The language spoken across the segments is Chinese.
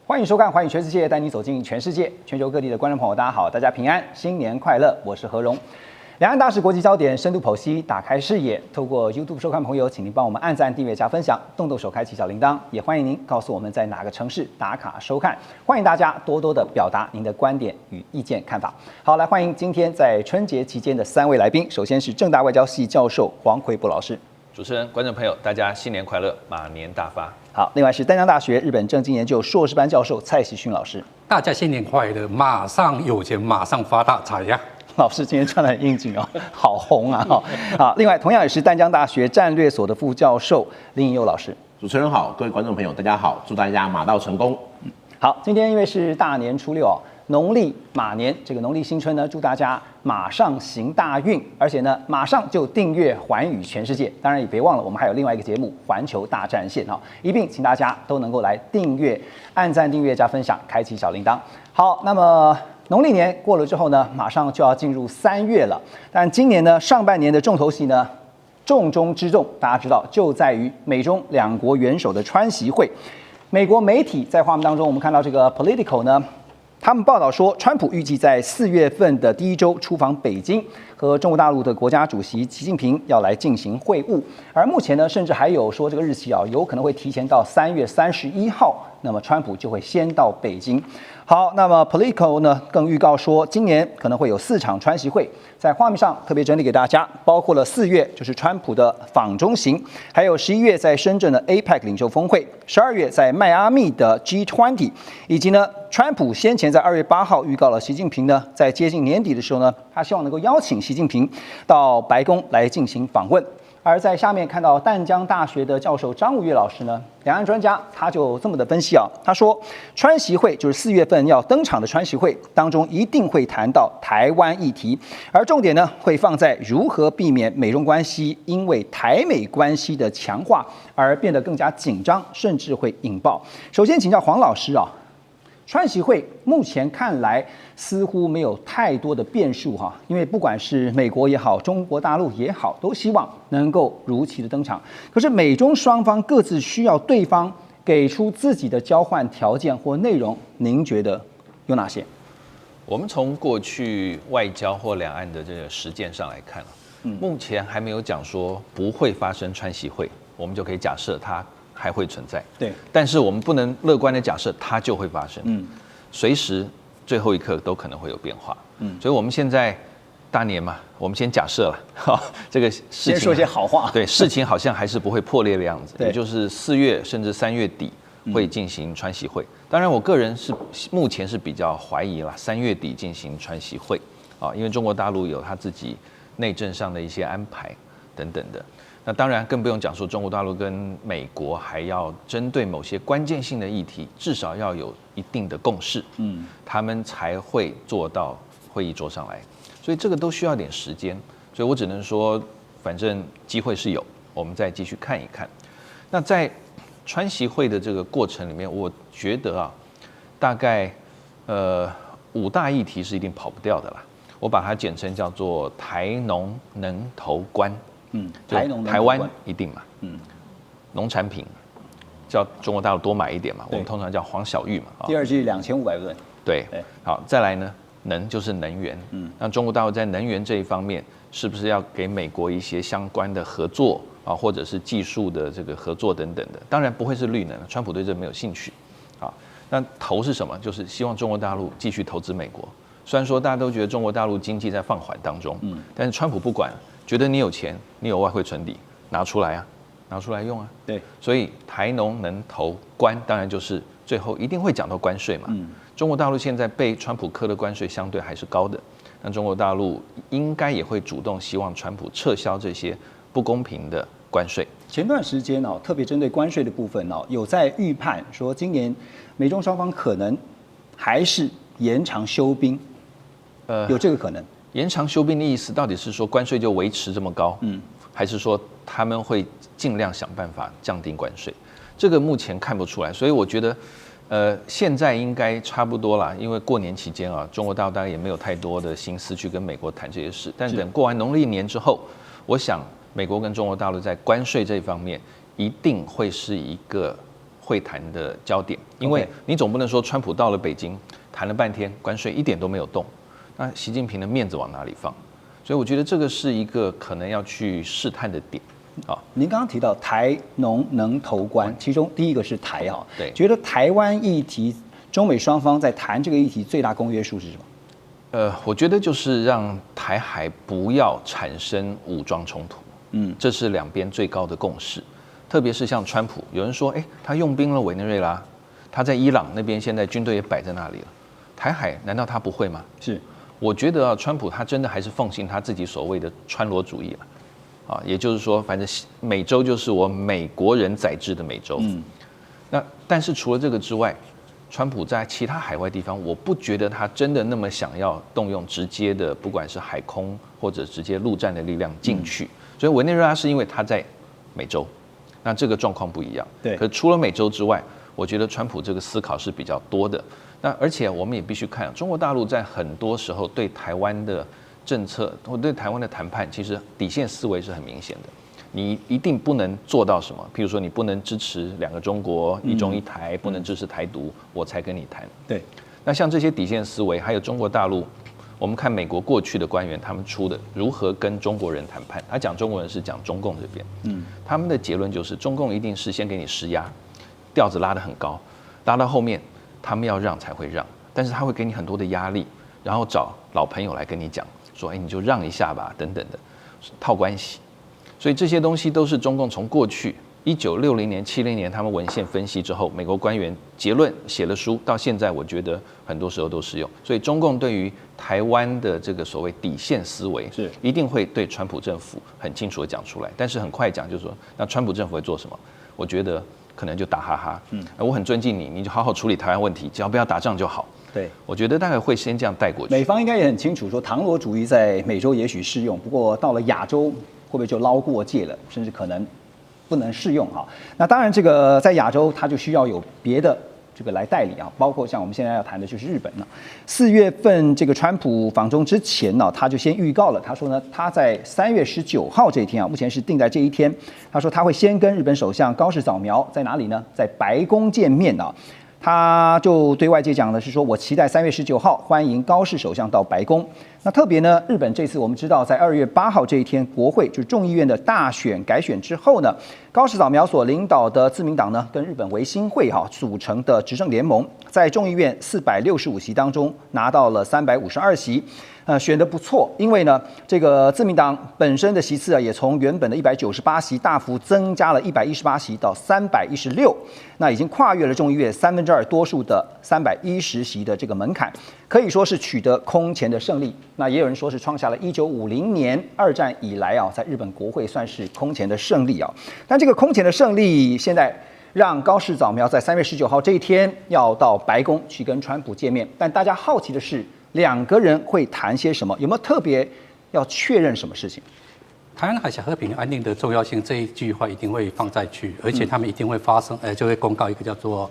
欢迎收看《寰宇全世界》，带你走进全世界。全球各地的观众朋友，大家好，大家平安，新年快乐！我是何荣。两岸大事国际焦点深度剖析，打开视野。透过 YouTube 收看朋友，请您帮我们按赞、订阅、加分享，动手开启小铃铛。也欢迎您告诉我们在哪个城市打卡收看。欢迎大家多多的表达您的观点与意见看法。好，来欢迎今天在春节期间的3位来宾。首先是政大外交系教授黄奎博老师。主持人、观众朋友，大家新年快乐，马年大发。好，另外是淡江大学日本政经研究硕士班教授蔡锡勋老师。大家新年快乐，马上有钱，马上发大财呀！老师今天穿得很应景哦，好红啊！好，另外同样也是淡江大学战略所的副教授林颖佑老师。主持人好，各位观众朋友，大家好，祝大家马到成功。好，今天因为是大年初六哦，农历马年，这个农历新春呢，祝大家马上行大运，而且呢，马上就订阅寰宇全世界。当然也别忘了，我们还有另外一个节目《环球大战线》哈，一并请大家都能够来订阅、按赞、订阅加分享，开启小铃铛。好，那么农历年过了之后呢，马上就要进入3月了。但今年呢，上半年的重头戏呢，重中之重，大家知道就在于美中两国元首的川习会。美国媒体在画面当中，我们看到这个 Politico 呢，他们报道说，川普预计在4月份的第一周出访北京，和中国大陆的国家主席习近平要来进行会晤。而目前呢，甚至还有说这个日期啊，有可能会提前到3月31号，那么川普就会先到北京。好，那么 Politico 呢更预告说，今年可能会有4场川习会，在画面上特别整理给大家，包括了4月就是川普的访中行，还有11月在深圳的 APEC 领袖峰会，12月在迈阿密的 G20， 以及呢，川普先前在2月8号预告了习近平呢，在接近年底的时候呢，他希望能够邀请习近平到白宫来进行访问。而在下面看到淡江大学的教授张武岳老师呢，两岸专家他就这么的分析啊，他说川习会就是4月份要登场的川习会当中一定会谈到台湾议题，而重点呢会放在如何避免美中关系因为台美关系的强化而变得更加紧张，甚至会引爆。首先请教黄老师啊，川习会目前看来似乎没有太多的变数哈，因为不管是美国也好，中国大陆也好，都希望能够如期的登场。可是美中双方各自需要对方给出自己的交换条件或内容，您觉得有哪些？我们从过去外交或两岸的这个实践上来看，目前还没有讲说不会发生川习会，我们就可以假设它还会存在。对，但是我们不能乐观的假设它就会发生。随时最后一刻都可能会有变化。所以我们现在大年嘛，我们先假设了，这个事情先说些好话。对，事情好像还是不会破裂的样子，也就是4月甚至3月底会进行川习会。当然，我个人是目前是比较怀疑啦，3月底进行川习会啊，因为中国大陆有他自己内政上的一些安排等等的。那当然更不用讲说，中国大陆跟美国还要针对某些关键性的议题，至少要有一定的共识，他们才会坐到会议桌上来。所以这个都需要点时间，所以我只能说，反正机会是有，我们再继续看一看。那在川习会的这个过程里面，我觉得啊，大概5大议题是一定跑不掉的啦。我把它简称叫做台农能投关。台湾一定嘛，农产品叫中国大陆多买一点嘛，我们通常叫黄小玉嘛。第二季2500吨。对，好，再来呢，能就是能源，那中国大陆在能源这一方面，是不是要给美国一些相关的合作啊，或者是技术的这个合作等等的？当然不会是绿能，川普对这没有兴趣。啊，那投是什么？就是希望中国大陆继续投资美国。虽然说大家都觉得中国大陆经济在放缓当中，但是川普不管。觉得你有钱，你有外汇存底，拿出来啊，拿出来用啊。对，所以台农能投关，当然就是最后一定会讲到关税嘛。中国大陆现在被川普课的关税相对还是高的，那中国大陆应该也会主动希望川普撤销这些不公平的关税。前段时间哦，特别针对关税的部分哦，有在预判说今年美中双方可能还是延长休兵，有这个可能。延长休兵的意思到底是说关税就维持这么高，还是说他们会尽量想办法降低关税？这个目前看不出来，所以我觉得，现在应该差不多啦，因为过年期间啊，中国大陆大概也没有太多的心思去跟美国谈这些事。但等过完农历年之后，我想美国跟中国大陆在关税这一方面一定会是一个会谈的焦点，因为你总不能说川普到了北京谈了半天，关税一点都没有动，那习近平的面子往哪里放？所以我觉得这个是一个可能要去试探的点。您刚刚提到台农能投关，其中第一个是台啊，对，觉得台湾议题，中美双方在谈这个议题最大公约数是什么？我觉得就是让台海不要产生武装冲突，这是两边最高的共识。特别是像川普，有人说，他用兵了委内瑞拉，他在伊朗那边现在军队也摆在那里了，台海难道他不会吗？是，我觉得川普他真的还是奉行他自己所谓的川罗主义了。也就是说，反正美洲就是我美国人宰制的美洲。那但是除了这个之外，川普在其他海外地方，我不觉得他真的那么想要动用直接的，不管是海空或者直接陆战的力量进去。所以委内瑞拉是因为他在美洲，那这个状况不一样。对。可除了美洲之外，我觉得川普这个思考是比较多的。那而且我们也必须看，中国大陆在很多时候对台湾的政策或对台湾的谈判，其实底线思维是很明显的。你一定不能做到什么，譬如说你不能支持2个中国、一中一台，不能支持台独，我才跟你谈。对。那像这些底线思维，还有中国大陆，我们看美国过去的官员他们出的如何跟中国人谈判，他讲中国人是讲中共这边，他们的结论就是中共一定是先给你施压，调子拉得很高，拉到后面他们要让才会让，但是他会给你很多的压力，然后找老朋友来跟你讲。说你就让一下吧，等等的，套关系。所以这些东西都是中共从过去1960年、70年他们文献分析之后，美国官员结论写了书，到现在我觉得很多时候都适用。所以中共对于台湾的这个所谓底线思维，是一定会对川普政府很清楚的讲出来，但是很快讲就是说，那川普政府会做什么？我觉得可能就打哈哈，我很尊敬你，你就好好处理台湾问题，只要不要打仗就好。对，我觉得大概会先这样带过去。美方应该也很清楚，说唐罗主义在美洲也许适用，不过到了亚洲会不会就捞过界了，甚至可能不能适用哈。那当然，这个在亚洲它就需要有别的这个来代理啊，包括像我们现在要谈的就是日本了。4月份这个川普访中之前呢，他就先预告了，他说呢，他在3月19号这一天啊，目前是定在这一天，他说他会先跟日本首相高市早苗在哪里呢？在白宫见面啊。他就对外界讲的是说，我期待3月19号欢迎高市首相到白宫。那特别呢，日本这次我们知道，在2月8号这一天，国会就是众议院的大选改选之后呢，高市早苗所领导的自民党呢，跟日本维新会组成的执政联盟，在众议院465席当中拿到了352席。选得不错，因为呢，这个自民党本身的席次也从原本的198席大幅增加了118席到316，那已经跨越了众议院2/3多数的310席的这个门槛，可以说是取得空前的胜利。那也有人说是创下了1950年2战以来在日本国会算是空前的胜利啊。但这个空前的胜利现在让高市早苗在3月19号这一天要到白宫去跟川普见面，但大家好奇的是，两个人会谈些什么？有没有特别要确认什么事情？台湾海峡和平安定的重要性这一句话一定会放在去，而且他们一定会发生，就会公告一个叫做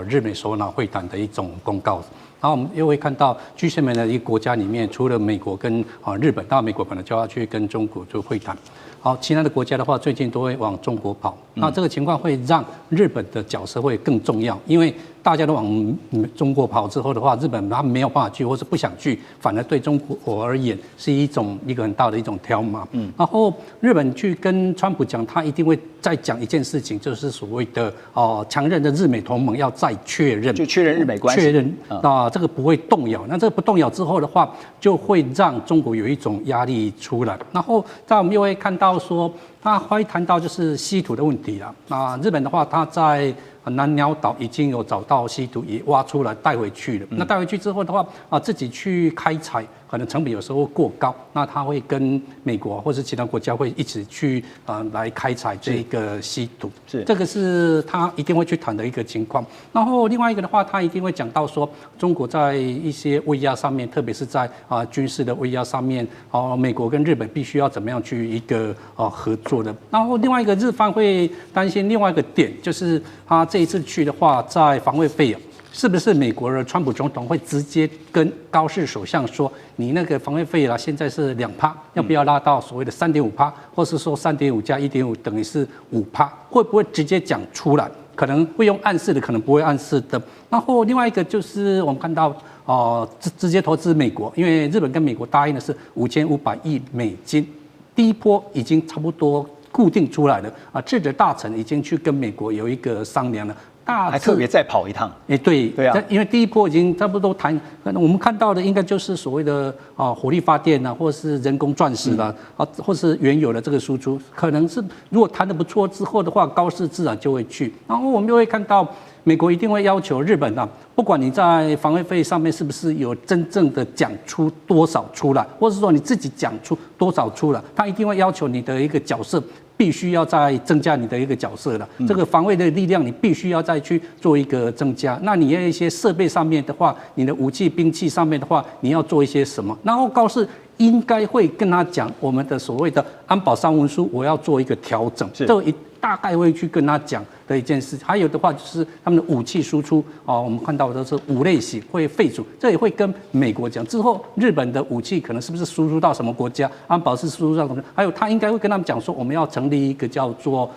日美首脑会谈的一种公告。然后我们又会看到 G7的一个国家里面，除了美国跟日本，当然美国本来就要去跟中国做会谈。好，其他的国家的话，最近都会往中国跑。那这个情况会让日本的角色会更重要，因为大家都往中国跑之后的话，日本他没有办法去，或是不想去，反而对中国而言是一个很大的一种挑码。然后日本去跟川普讲，他一定会再讲一件事情，就是所谓的强韧的日美同盟要再确认，就确认日美关系，确认那这个不会动摇。那这个不动摇之后的话，就会让中国有一种压力出来。然后在我们又会看到说，他会谈到就是稀土的问题了。那日本的话，他在南鸟岛已经有找到稀土，也挖出来带回去了。那带回去之后的话，自己去开采，可能成本有时候过高。那他会跟美国或是其他国家会一起去来开采这个稀土。是这个是他一定会去谈的一个情况。然后另外一个的话，他一定会讲到说，中国在一些威压上面，特别是在军事的威压上面，美国跟日本必须要怎么样去一个合作的。然后另外一个日方会担心另外一个点，就是他这一次去的话，在防卫费是不是美国的川普总统会直接跟高市首相说，你那个防卫费现在是2%，要不要拉到所谓的3.5%，或是说3.5加1.5等于是5%，会不会直接讲出来？可能会用暗示的，可能不会暗示的。然后另外一个就是我们看到直接投资美国，因为日本跟美国答应的是5500亿美金，第一波已经差不多固定出来了啊，智者大臣已经去跟美国有一个商量了。还特别再跑一趟，对啊，因为第一波已经差不多谈，我们看到的应该就是所谓的火力发电啊，或是人工钻石啦，或是原有的这个输出，可能是如果谈得不错之后的话，高市自然就会去，然后我们又会看到美国一定会要求日本啊，不管你在防卫费上面是不是有真正的讲出多少出来，或者说你自己讲出多少出来，他一定会要求你的一个角色。必须要再增加你的一个角色了，这个防卫的力量你必须要再去做一个增加。那你要一些设备上面的话，你的武器兵器上面的话，你要做一些什么？然后高市应该会跟他讲，我们的所谓的安保三文书，我要做一个调整。这大概会去跟他讲的一件事。还有的话就是他们的武器输出我们看到的是5类型会废除，这也会跟美国讲。之后日本的武器可能是不是输出到什么国家，安保是输出到什么？还有他应该会跟他们讲说，我们要成立一个叫做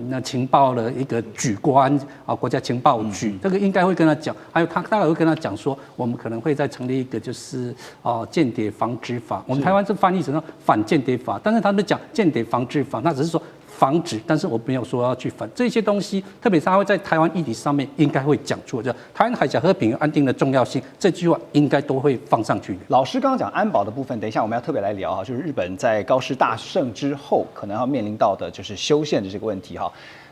那情报的一个局官国家情报局，这个应该会跟他讲。还有他大概会跟他讲说，我们可能会再成立一个就是间谍防止法，我们台湾是翻译成反间谍法，但是他们讲间谍防治法，那只是说防止，但是我没有说要去反这些东西，特别是他会在台湾议题上面应该会讲出，就台湾海峡和平与安定的重要性，这句话应该都会放上去的。老师刚刚讲安保的部分，等一下我们要特别来聊就是日本在高师大胜之后可能要面临到的就是修宪的这个问题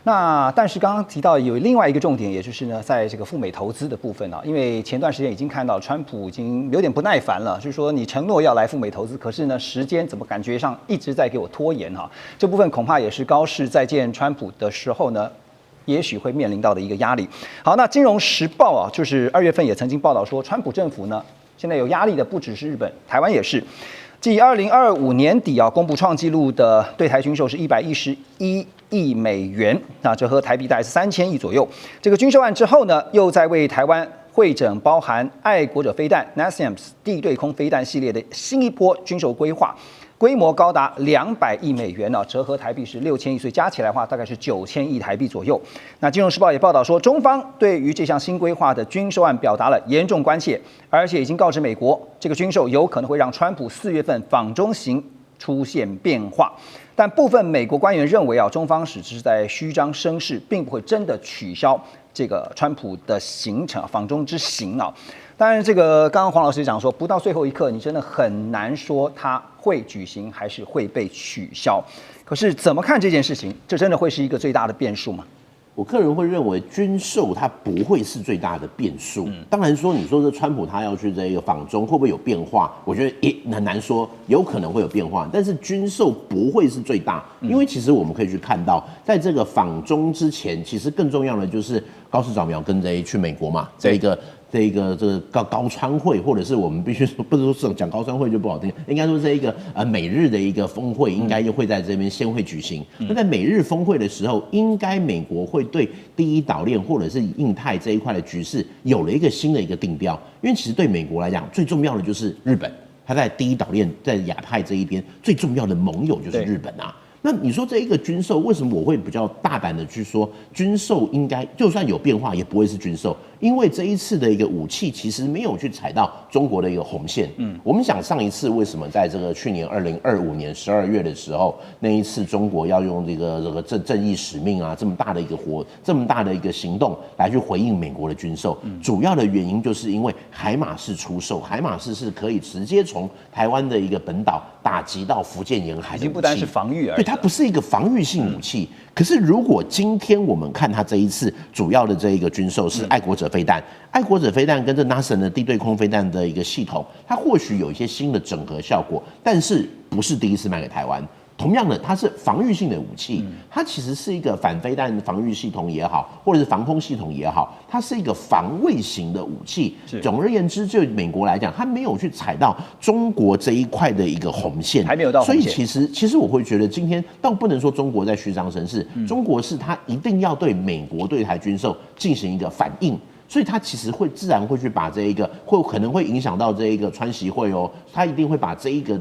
那但是刚刚提到有另外一个重点，也就是呢，在这个赴美投资的部分因为前段时间已经看到川普已经有点不耐烦了，就是说你承诺要来赴美投资，可是呢时间怎么感觉上一直在给我拖延这部分恐怕也是高市在见川普的时候呢，也许会面临到的一个压力。好，那《金融时报》就是2月份也曾经报道说，川普政府呢现在有压力的不只是日本，台湾也是。继2025年底公布创纪录的对台军售是111亿美元，那折合台币大概是3000亿左右。这个军售案之后呢，又在为台湾汇整包含爱国者飞弹 NASAMS 地对空飞弹系列的新一波军售规划。规模高达200亿美元折合台币是6000亿，所以加起来的话大概是9000亿台币左右。那《金融时报》也报道说，中方对于这项新规划的军售案表达了严重关切，而且已经告知美国，这个军售有可能会让川普4月份访中行出现变化。但部分美国官员认为中方只是在虚张声势，并不会真的取消这个川普的行程访中之行当然，这个刚刚黄老师讲说，不到最后一刻，你真的很难说它会举行还是会被取消。可是怎么看这件事情？这真的会是一个最大的变数吗？我个人会认为军售它不会是最大的变数。当然说，你说这川普他要去这个访中会不会有变化？我觉得也很难说，有可能会有变化，但是军售不会是最大，因为其实我们可以去看到，在这个访中之前，其实更重要的就是高市早苗跟着去美国嘛，这个高川会，或者是我们必须说，不是说讲高川会就不好听，应该说这一个美日的一个峰会，应该又会在这边先会举行。那在美日峰会的时候，应该美国会对第一岛链或者是印太这一块的局势有了一个新的一个定调，因为其实对美国来讲，最重要的就是日本，它在第一岛链在亚太这一边最重要的盟友就是日本那你说这一个军售，为什么我会比较大胆的去说军售应该就算有变化也不会是军售？因为这一次的一个武器其实没有去踩到中国的一个红线。我们想上一次为什么在这个去年2025年12月的时候，那一次中国要用这个正义使命这么大的一个行动来去回应美国的军售，主要的原因就是因为海马式出售，海马式是可以直接从台湾的一个本岛打击到福建沿海的武器，已经不单是防御而已，对，它不是一个防御性武器。可是如果今天我们看它这一次主要的这一个军售是爱国者飞弹，爱国者飞弹跟这 NASA 的地对空飞弹的一个系统，它或许有一些新的整合效果，但是不是第一次卖给台湾。同样的，它是防御性的武器，它其实是一个反飞弹防御系统也好，或者是防空系统也好，它是一个防卫型的武器。总而言之，就美国来讲，它没有去踩到中国这一块的一个红线，还没有到红线。所以其实我会觉得，今天倒不能说中国在虚张声势，中国是它一定要对美国对台军售进行一个反应。所以他其实会自然会去把这一个可能会影响到这一个川习会哦，他一定会把这一个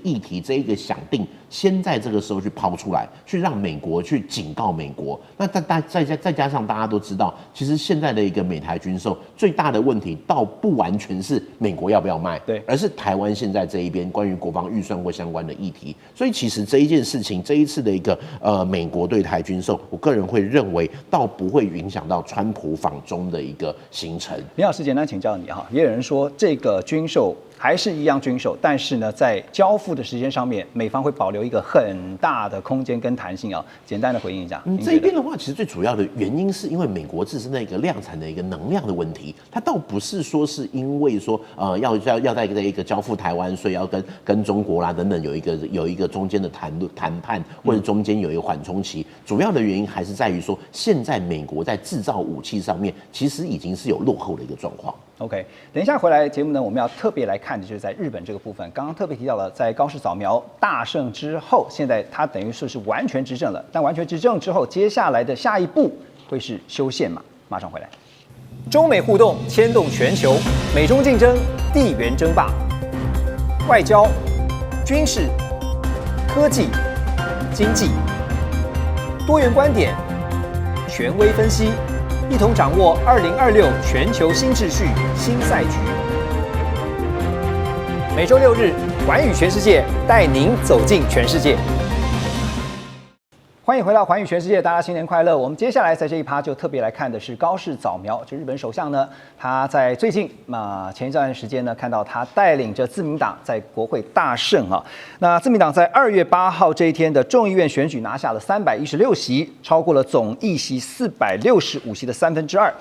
议题这一个想定先在这个时候去抛出来，去让美国去警告美国。那再加上大家都知道，其实现在的一个美台军售最大的问题，倒不完全是美国要不要卖，对，而是台湾现在这一边关于国防预算或相关的议题。所以其实这一件事情，这一次的一个美国对台军售，我个人会认为倒不会影响到川普访中的一个行程。林老师，简单请教你哈，也有人说这个军售还是一样军售，但是呢，在交付的时间上面，美方会保留一个很大的空间跟弹性啊。简单的回应一下。这一边的话，其实最主要的原因是因为美国自身的一个量产的一个能量的问题，它倒不是说是因为说要在这一个交付台湾，所以要跟中国啦等等有一个中间的谈判，或者中间有一个缓冲期。主要的原因还是在于说，现在美国在制造武器上面，其实已经是有落后的一个状况。OK， 等一下回来节目呢，我们要特别来看的就是在日本这个部分。刚刚特别提到了，在高市早苗大胜之后，现在他等于说是完全执政了。但完全执政之后，接下来的下一步会是修宪嘛？马上回来。中美互动牵动全球，美中竞争，地缘争霸，外交、军事、科技、经济，多元观点，权威分析。一同掌握2026全球新秩序、新赛局。每周6日，寰宇全世界带您走进全世界。欢迎回到寰宇全世界，大家新年快乐！我们接下来在这一趴就特别来看的是高市早苗，这日本首相呢，他在最近前一段时间呢，看到他带领着自民党在国会大胜啊。那自民党在2月8号这一天的众议院选举拿下了316席，超过了总议席465席的2/3，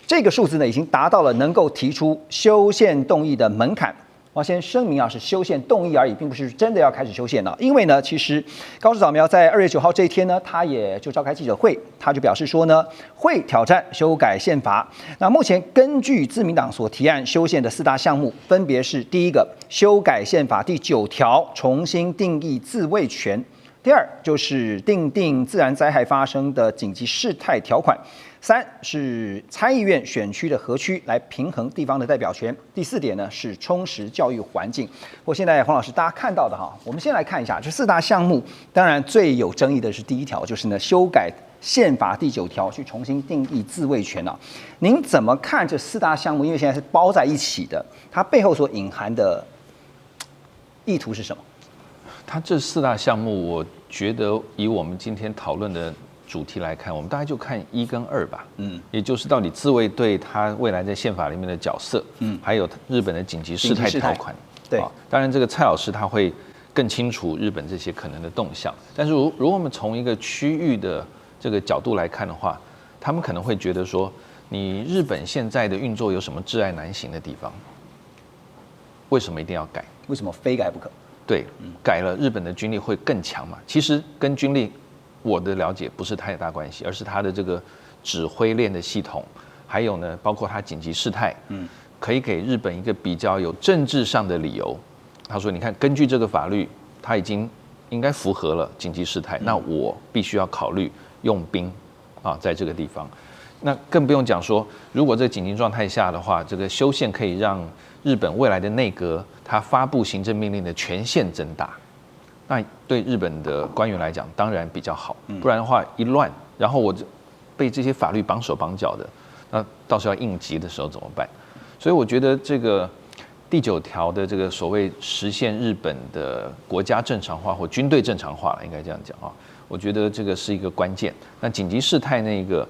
这个数字呢已经达到了能够提出修宪动议的门槛。我要先声明啊，是修宪动议而已，并不是真的要开始修宪了。因为呢，其实高市早苗在2月9号这一天呢，他也就召开记者会，他就表示说呢，会挑战修改宪法。那目前根据自民党所提案修宪的4大项目，分别是：第一个，修改宪法第9条，重新定义自卫权；第二，就是订定自然灾害发生的紧急事态条款。3是参议院选区的合区来平衡地方的代表权。第4点呢是充实教育环境。不过现在黄老师大家看到的哈，我们先来看一下这4大项目。当然最有争议的是第1条，就是呢修改宪法第9条去重新定义自卫权啊。您怎么看这4大项目？因为现在是包在一起的，它背后所隐含的意图是什么？它这4大项目，我觉得以我们今天讨论的主题来看，我们大概就看1跟2吧，也就是到底自卫队它未来在宪法里面的角色，还有日本的紧急事态条款，对，当然这个蔡老师他会更清楚日本这些可能的动向，但是如果我们从一个区域的这个角度来看的话，他们可能会觉得说，你日本现在的运作有什么窒碍难行的地方？为什么一定要改？为什么非改不可？对，改了日本的军力会更强嘛？其实跟军力我的了解不是太大关系，而是它的这个指挥链的系统，还有呢，包括它紧急事态，可以给日本一个比较有政治上的理由。他说，你看，根据这个法律，它已经应该符合了紧急事态，那我必须要考虑用兵啊，在这个地方。那更不用讲说，如果这紧急状态下的话，这个修宪可以让日本未来的内阁它发布行政命令的权限增大。那对日本的官员来讲，当然比较好，不然的话一乱，然后我被这些法律绑手绑脚的，那到时候要应急的时候怎么办？所以我觉得这个第9条的这个所谓实现日本的国家正常化或军队正常化了，应该这样讲啊，我觉得这个是一个关键。那紧急事态那个，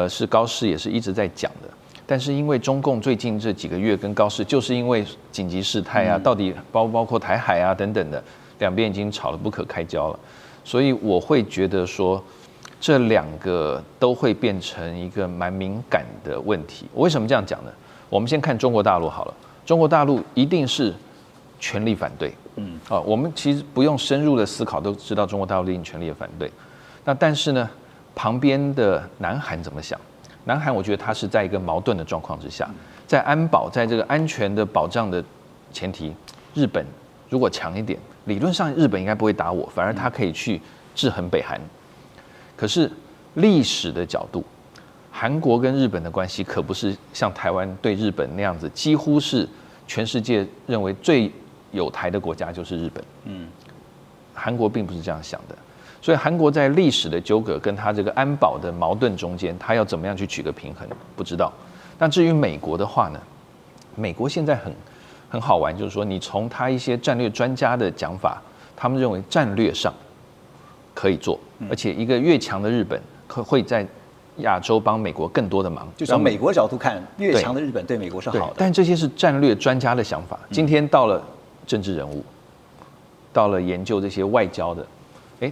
是高市也是一直在讲的，但是因为中共最近这几个月跟高市，就是因为紧急事态啊，到底包括台海啊等等的。两边已经吵得不可开交了，所以我会觉得说，这2个都会变成一个蛮敏感的问题。我为什么这样讲呢？我们先看中国大陆好了，中国大陆一定是全力反对，我们其实不用深入的思考都知道中国大陆一定全力的反对。那但是呢，旁边的南韩怎么想？南韩我觉得它是在一个矛盾的状况之下，在安保在这个安全的保障的前提，日本如果强一点。理论上日本应该不会打我，反而他可以去制衡北韩。可是历史的角度，韩国跟日本的关系可不是像台湾对日本那样子，几乎是全世界认为最有台的国家就是日本。韩国并不是这样想的，所以韩国在历史的纠葛跟他这个安保的矛盾中间，他要怎么样去取个平衡，不知道。但至于美国的话呢，美国现在很好玩，就是说你从他一些战略专家的讲法，他们认为战略上可以做，而且一个越强的日本会在亚洲帮美国更多的忙。就从美国角度看，越强的日本对美国是好的。但这些是战略专家的想法。今天到了政治人物，到了研究这些外交的，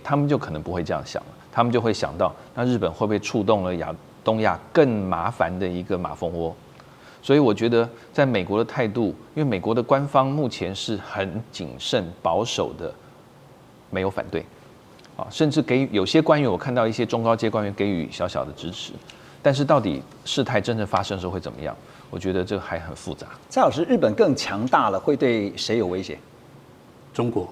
他们就可能不会这样想了，他们就会想到，那日本会不会触动了东亚更麻烦的一个马蜂窝？所以我觉得，在美国的态度，因为美国的官方目前是很谨慎保守的，没有反对，甚至给予有些官员，我看到一些中高阶官员给予小小的支持，但是到底事态真正发生的时候会怎么样？我觉得这个还很复杂。蔡老师，日本更强大了，会对谁有威胁？中国，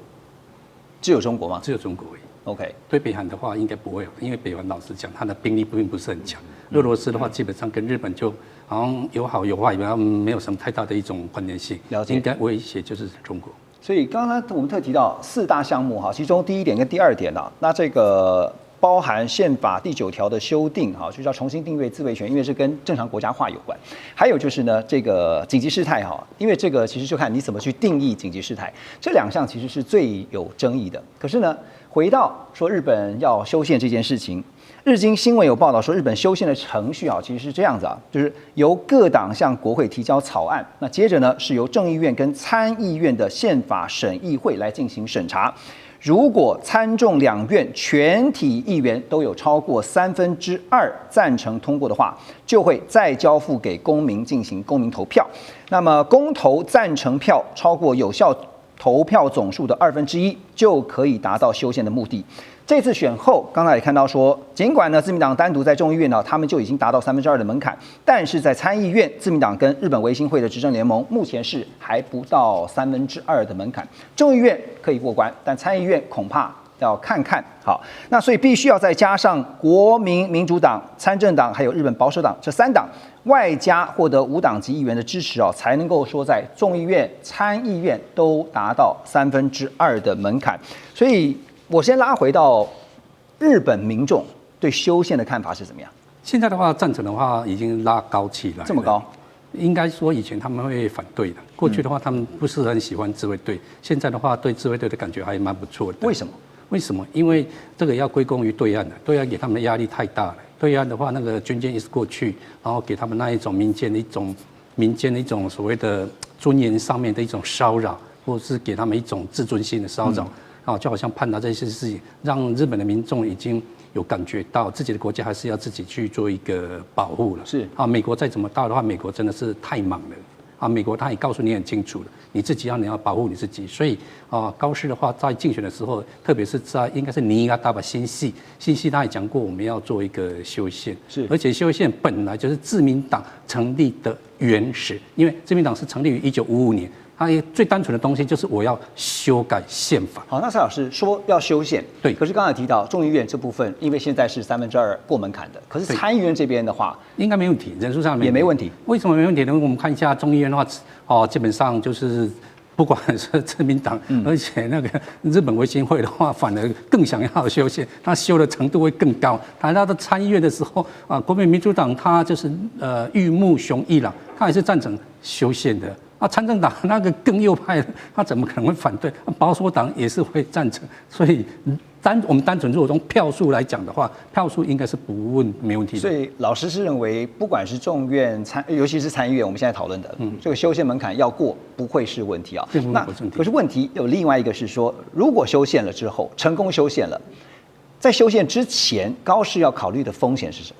只有中国吗？只有中国而已。OK， 对北韩的话应该不会，因为北韩老实讲，它的兵力并不是很强。俄罗斯的话，基本上跟日本就好像有好有坏，没有什么太大的一种关联性。了解，应该威胁就是中国。所以刚刚我们特提到4大项目哈，其中第1点跟第2点那这个包含宪法第9条的修订哈，就是要重新定位自卫权，因为是跟正常国家化有关。还有就是呢，这个紧急事态哈，因为这个其实就看你怎么去定义紧急事态，这2项其实是最有争议的。可是呢，回到说日本要修宪这件事情，日经新闻有报道说，日本修宪的程序其实是这样子就是由各党向国会提交草案，那接着呢是由众议院跟参议院的宪法审议会来进行审查。如果参众两院全体议员都有超过2/3赞成通过的话，就会再交付给公民进行公民投票。那么公投赞成票超过有效投票总数的1/2，就可以达到修宪的目的。这次选后，刚才也看到说，尽管呢自民党单独在众议院他们就已经达到2/3的门槛，但是在参议院，自民党跟日本维新会的执政联盟目前是还不到2/3的门槛。众议院可以过关，但参议院恐怕要看看。好，那所以必须要再加上国民民主党、参政党还有日本保守党这3党，外加获得5党籍议员的支持才能够说在众议院、参议院都达到2/3的门槛。所以我先拉回到日本民众对修宪的看法是怎么样？现在的话，赞成的话已经拉高起来，这么高？应该说以前他们会反对的，过去的话他们不是很喜欢自卫队，现在的话对自卫队的感觉还蛮不错的。为什么？为什么？因为这个要归功于对岸的，对岸给他们的压力太大了。对岸的话，那个军舰一直过去，然后给他们那一种民间的一种所谓的尊严上面的一种骚扰，或者是给他们一种自尊心的骚扰。就好像判断这些事情，让日本的民众已经有感觉到自己的国家还是要自己去做一个保护了。是美国再怎么大的话，美国真的是太忙了。美国他也告诉你很清楚了，你要保护你自己。所以高市的话在竞选的时候，特别是在应该是尼加达吧新系他也讲过，我们要做一个修宪。是，而且修宪本来就是自民党成立的原始，因为自民党是成立于1955年。它最单纯的东西就是我要修改宪法。好，那蔡老师说要修宪，对。可是刚才提到众议院这部分，因为现在是2/3过门槛的，可是参议院这边的话，应该没问题，人数上也没问题。为什么没问题呢？我们看一下众议院的话，基本上就是不管是自民党，而且那个日本维新会的话，反而更想要修宪，他修的程度会更高。谈到的参议院的时候，国民民主党他就是玉木雄一郎，他也是赞成修宪的。参政党那个更右派的，他怎么可能会反对？保守党也是会赞成，所以我们单纯如果从票数来讲的话，票数应该是没问题的。所以老师是认为，不管是众院尤其是参议院，我们现在讨论的，这个修宪门槛要过不会是问题那可是问题有另外一个是说，如果修宪了之后成功修宪了，在修宪之前，高市要考虑的风险是什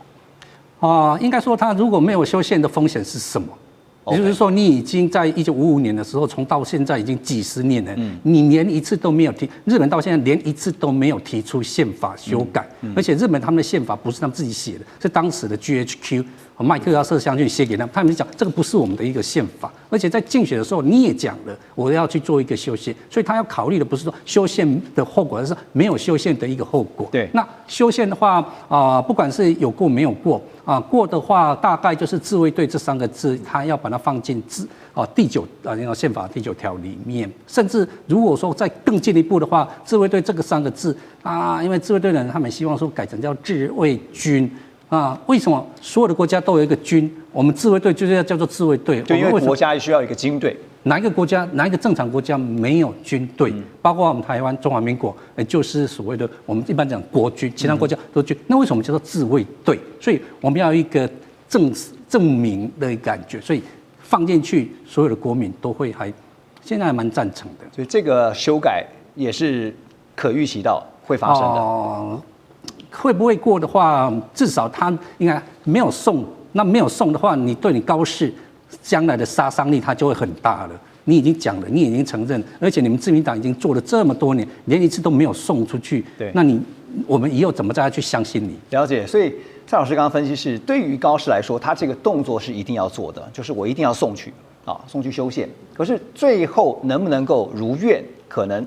么？应该说他如果没有修宪的风险是什么？也就是说，你已经在1955年的时候，从到现在已经几十年了，你连一次都没有日本到现在连一次都没有提出宪法修改，而且日本他们的宪法不是他们自己写的，是当时的 GHQ 麦克阿瑟将军写给他们，他们讲这个不是我们的一个宪法，而且在竞选的时候你也讲了，我要去做一个修宪，所以他要考虑的不是说修宪的后果，而是没有修宪的一个后果。对，那修宪的话不管是有过没有过过的话，大概就是自卫队这3个字，他要把它放进第9宪法第9条里面，甚至如果说再更进一步的话，自卫队这个3个字因为自卫队的人他们希望说改成叫自卫军。为什么所有的国家都有一个军？我们自卫队就是要叫做自卫队，对，因为国家需要一个军队。哪一个国家，哪一个正常国家没有军队？包括我们台湾、中华民国，就是所谓的我们一般讲国军，其他国家都军。那为什么叫做自卫队？所以我们要有一个证明的感觉，所以放进去，所有的国民都会现在还蛮赞成的。所以这个修改也是可预期到会发生的。会不会过的话，至少他应该没有送。那没有送的话，你对你高市将来的杀伤力它就会很大了。你已经讲了，你已经承认，而且你们自民党已经做了这么多年，连一次都没有送出去。对，那我们以后怎么再去相信你？了解。所以蔡老师刚刚分析是，对于高市来说，他这个动作是一定要做的，就是我一定要送去送去修宪。可是最后能不能够如愿，可能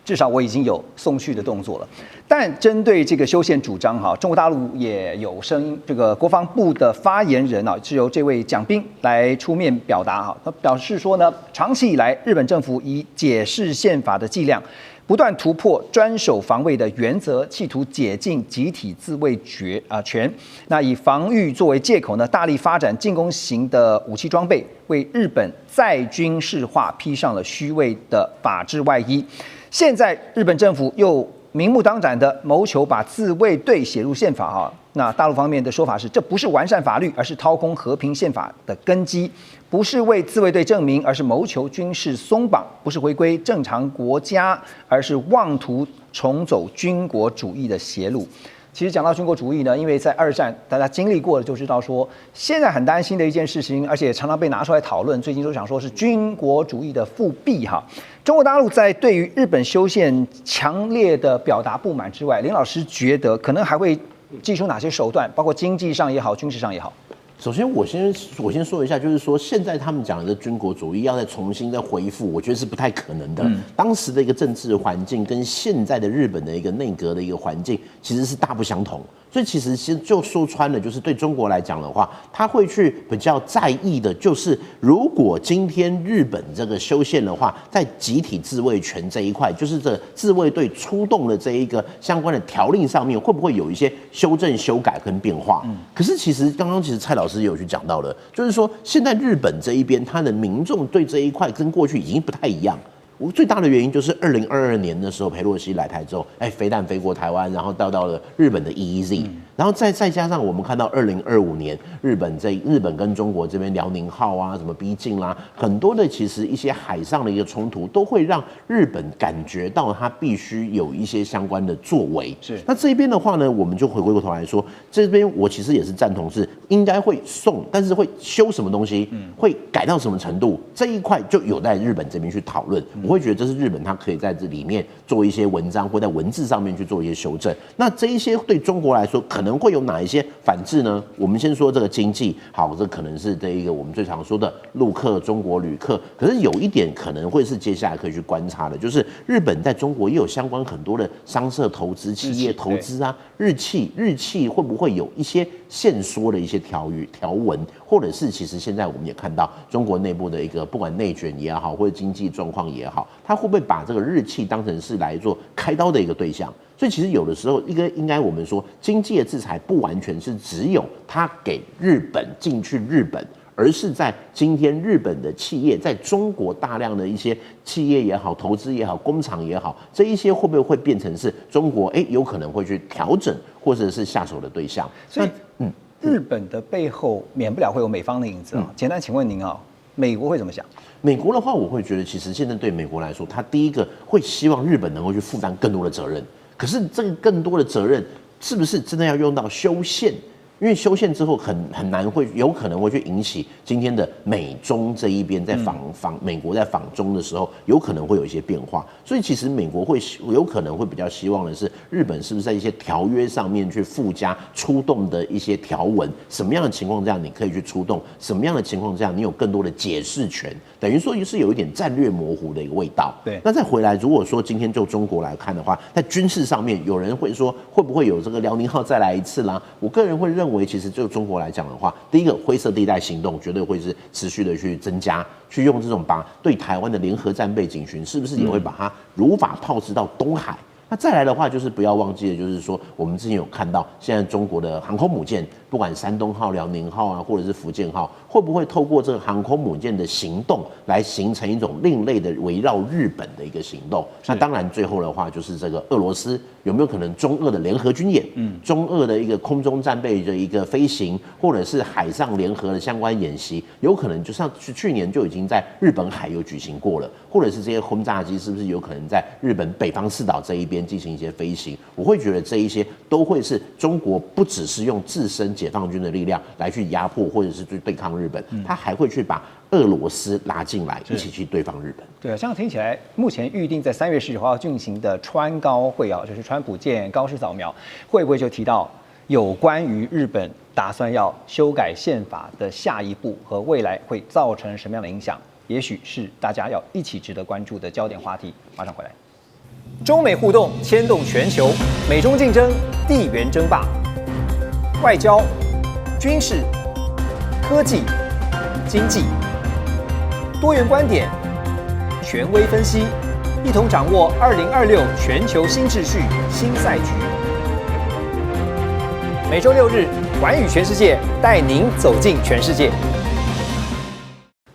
至少我已经有送去的动作了。但针对这个修宪主张中国大陆也有声音，这个国防部的发言人是由这位蒋斌来出面表达他表示说呢，长期以来日本政府以解释宪法的伎俩，不断突破专守防卫的原则，企图解禁集体自卫权。那以防御作为借口呢，大力发展进攻型的武器装备，为日本再军事化披上了虚伪的法治外衣。现在日本政府又明目张胆的谋求把自卫队写入宪法那大陆方面的说法是，这不是完善法律，而是掏空和平宪法的根基，不是为自卫队证明，而是谋求军事松绑，不是回归正常国家，而是妄图重走军国主义的邪路。其实讲到军国主义呢，因为在2战大家经历过了，就知道说现在很担心的一件事情，而且常常被拿出来讨论，最近都想说是军国主义的复辟中国大陆在对于日本修宪强烈的表达不满之外，林老师觉得可能还会祭出哪些手段，包括经济上也好，军事上也好？首先，我先说一下，就是说现在他们讲的军国主义要再重新再恢复，我觉得是不太可能的。当时的一个政治环境跟现在的日本的一个内阁的一个环境其实是大不相同。所以其实就说穿了，就是对中国来讲的话，他会去比较在意的，就是如果今天日本这个修宪的话，在集体自卫权这一块，就是这自卫队出动的这一个相关的条令上面，会不会有一些修正、修改跟变化？可是其实刚刚蔡老师也有去讲到了，就是说现在日本这一边，他的民众对这一块跟过去已经不太一样。我最大的原因就是2022年的时候，裴洛西来台之后，飞弹飞过台湾，然后到了日本的 EEZ，然后再加上我们看到2025年日本跟中国这边辽宁号啊什么逼近啦，很多的其实一些海上的一个冲突，都会让日本感觉到它必须有一些相关的作为。是，那这边的话呢，我们就回过头来说，这边我其实也是赞同是应该会送，但是会修什么东西，会改到什么程度，这一块就有待日本这边去讨论。我会觉得这是日本它可以在这里面做一些文章，或在文字上面去做一些修正。那这一些对中国来说可能会有哪一些反制呢？我们先说这个经济，好，这可能是这一个我们最常说的陆客、中国旅客。可是有一点可能会是接下来可以去观察的，就是日本在中国也有相关很多的商社投资、企业投资啊，日企会不会有一些限缩的一些条文，或者是其实现在我们也看到中国内部的一个不管内卷也好，或者经济状况也好，它会不会把这个日企当成是来做开刀的一个对象？所以其实有的时候，应该我们说，经济的制裁不完全是只有它给日本进去日本，而是在今天日本的企业在中国大量的一些企业也好、投资也好、工厂也好，这一些会不会变成是中国有可能会去调整或者是下手的对象？所以日本的背后免不了会有美方的影子简单请问您美国会怎么想？美国的话，我会觉得其实现在对美国来说，他第一个会希望日本能够去负担更多的责任。可是这个更多的责任是不是真的要用到修宪因为修宪之后很难有可能会去引起今天的美中这一边在美国在访中的时候，有可能会有一些变化。所以其实美国有可能会比较希望的是，日本是不是在一些条约上面去附加出动的一些条文，什么样的情况这样你可以去出动，什么样的情况这样你有更多的解释权，等于说是有一点战略模糊的一个味道。对，那再回来，如果说今天就中国来看的话，在军事上面，有人会说会不会有这个辽宁号再来一次啦？我个人会认为，其实就中国来讲的话，第一个灰色地带行动绝对会是持续的去增加，去用这种把对台湾的联合战备警巡，是不是也会把它如法炮制到东海？那再来的话，就是不要忘记的，就是说我们之前有看到，现在中国的航空母舰，不管山东号、辽宁号啊，或者是福建号，会不会透过这个航空母舰的行动，来形成一种另类的围绕日本的一个行动？那当然，最后的话就是这个俄罗斯有没有可能中俄的联合军演？中俄的一个空中战备的一个飞行，或者是海上联合的相关演习，有可能就像去年就已经在日本海有举行过了，或者是这些轰炸机是不是有可能在日本北方四岛这一边进行一些飞行？我会觉得这一些都会是中国不只是用自身解放军的力量来去压迫或者是去对抗日本，他还会去把俄罗斯拉进来，一起去对方日本。对，这样听起来，目前预定在3月19号进行的川高会啊，就是川普见高市早苗，会不会就提到有关于日本打算要修改宪法的下一步和未来会造成什么样的影响？也许是大家要一起值得关注的焦点话题。马上回来。中美互动牵动全球，美中竞争，地缘争霸，外交、军事、科技、经济，多元观点，权威分析，一同掌握2026全球新秩序、新赛局。每周6日，寰宇全世界，带您走进全世界。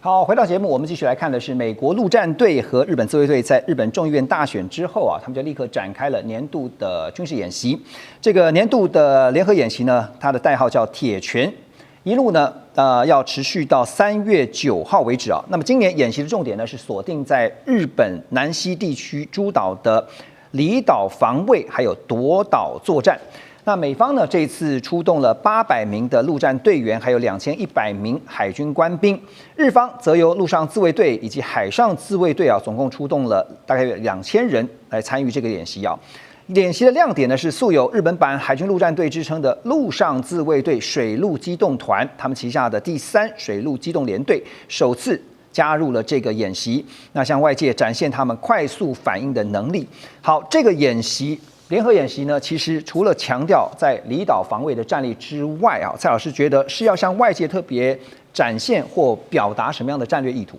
好，回到节目，我们继续来看的是美国陆战队和日本自卫队在日本众议院大选之后啊，他们就立刻展开了年度的军事演习。这个年度的联合演习呢，它的代号叫铁拳，一路呢要持续到3月9号为止啊。那么今年演习的重点呢是锁定在日本南西地区诸岛的离岛防卫还有夺岛作战。那美方呢这一次出动了800名的陆战队员，还有2100名海军官兵。日方则由陆上自卫队以及海上自卫队啊，总共出动了大概2000人来参与这个演习啊。演习的亮点呢是素有日本版海军陆战队之称的陆上自卫队水陆机动团，他们旗下的第3水陆机动联队首次加入了这个演习，那向外界展现他们快速反应的能力。好，这个联合演习呢，其实除了强调在离岛防卫的战力之外啊，蔡老师觉得是要向外界特别展现或表达什么样的战略意图？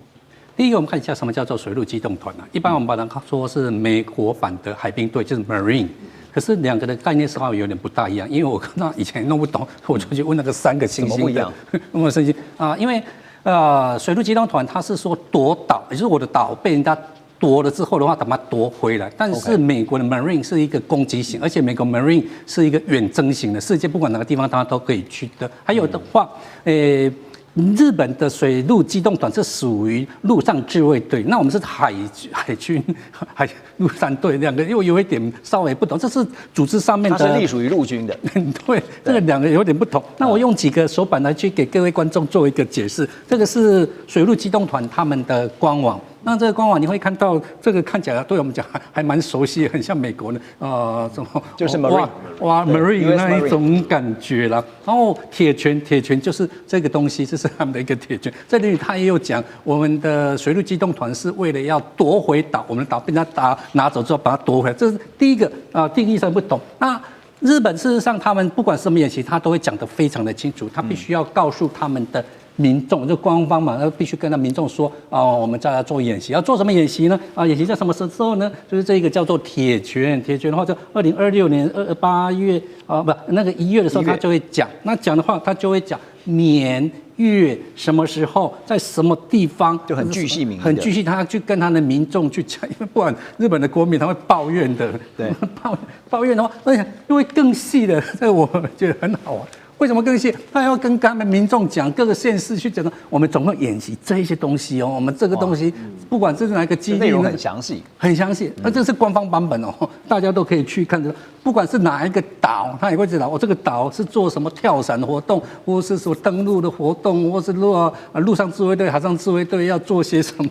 第一个，我们看一下什么叫做水陆机动团啊？一般我们把它说是美国版的海兵队，就是 Marine。可是两个的概念是好像有点不大一样，因为我看到以前弄不懂，我就去问那个3个星星的，怎么不一样？问我星星啊，因为水陆机动团它是说夺岛，也就是我的岛被人家夺了之后的话，把它夺回来。但是美国的 Marine 是一个攻击型，而且美国 Marine 是一个远征型的，世界不管哪个地方它都可以去的。还有的话，日本的水陆机动团是属于陆上自卫队，那我们是海军陆战队，两个又有一点稍微不同，这是组织上面的。它是隶属于陆军的，对，这个两个有点不同。那我用几个手板来去给各位观众做一个解释。这个是水陆机动团他们的官网。那这个官网你会看到，这个看起来对我们讲还蛮熟悉，很像美国的什么就是 Marine Marine 那一种感觉啦。然后铁拳就是这个东西，这是他们的一个铁拳。这里他也有讲，我们的水陆机动团是为了要夺回岛，我们的岛被人家拿走之后把它夺回来，这是第一个定义上不同。那日本事实上他们不管什么演习，他都会讲得非常的清楚，他必须要告诉他们的民众，就官方嘛，必须跟他民众说我们在要做演习，要做什么演习呢？演习在什么时候呢？就是这个叫做铁拳的话，就2026年8月那个1月的时候，他就会讲。那讲的话，他就会讲年月什么时候在什么地方，就很巨细靡遗，很巨细，他去跟他的民众去讲，因为不然日本的国民他会抱怨的，对，抱怨的话，而且就会更细的，这我觉得很好玩。为什么更细？他要跟他们民众讲，各个县市去讲，我们总共演习这一些东西哦。我们这个东西，不管是哪一个基地，内容很详细，很详细。而这是官方版本哦，大家都可以去看得到。不管是哪一个岛，他也会知道我这个岛是做什么跳伞活动，或是什么登陆的活动，或是陆上自卫队、海上自卫队要做些什么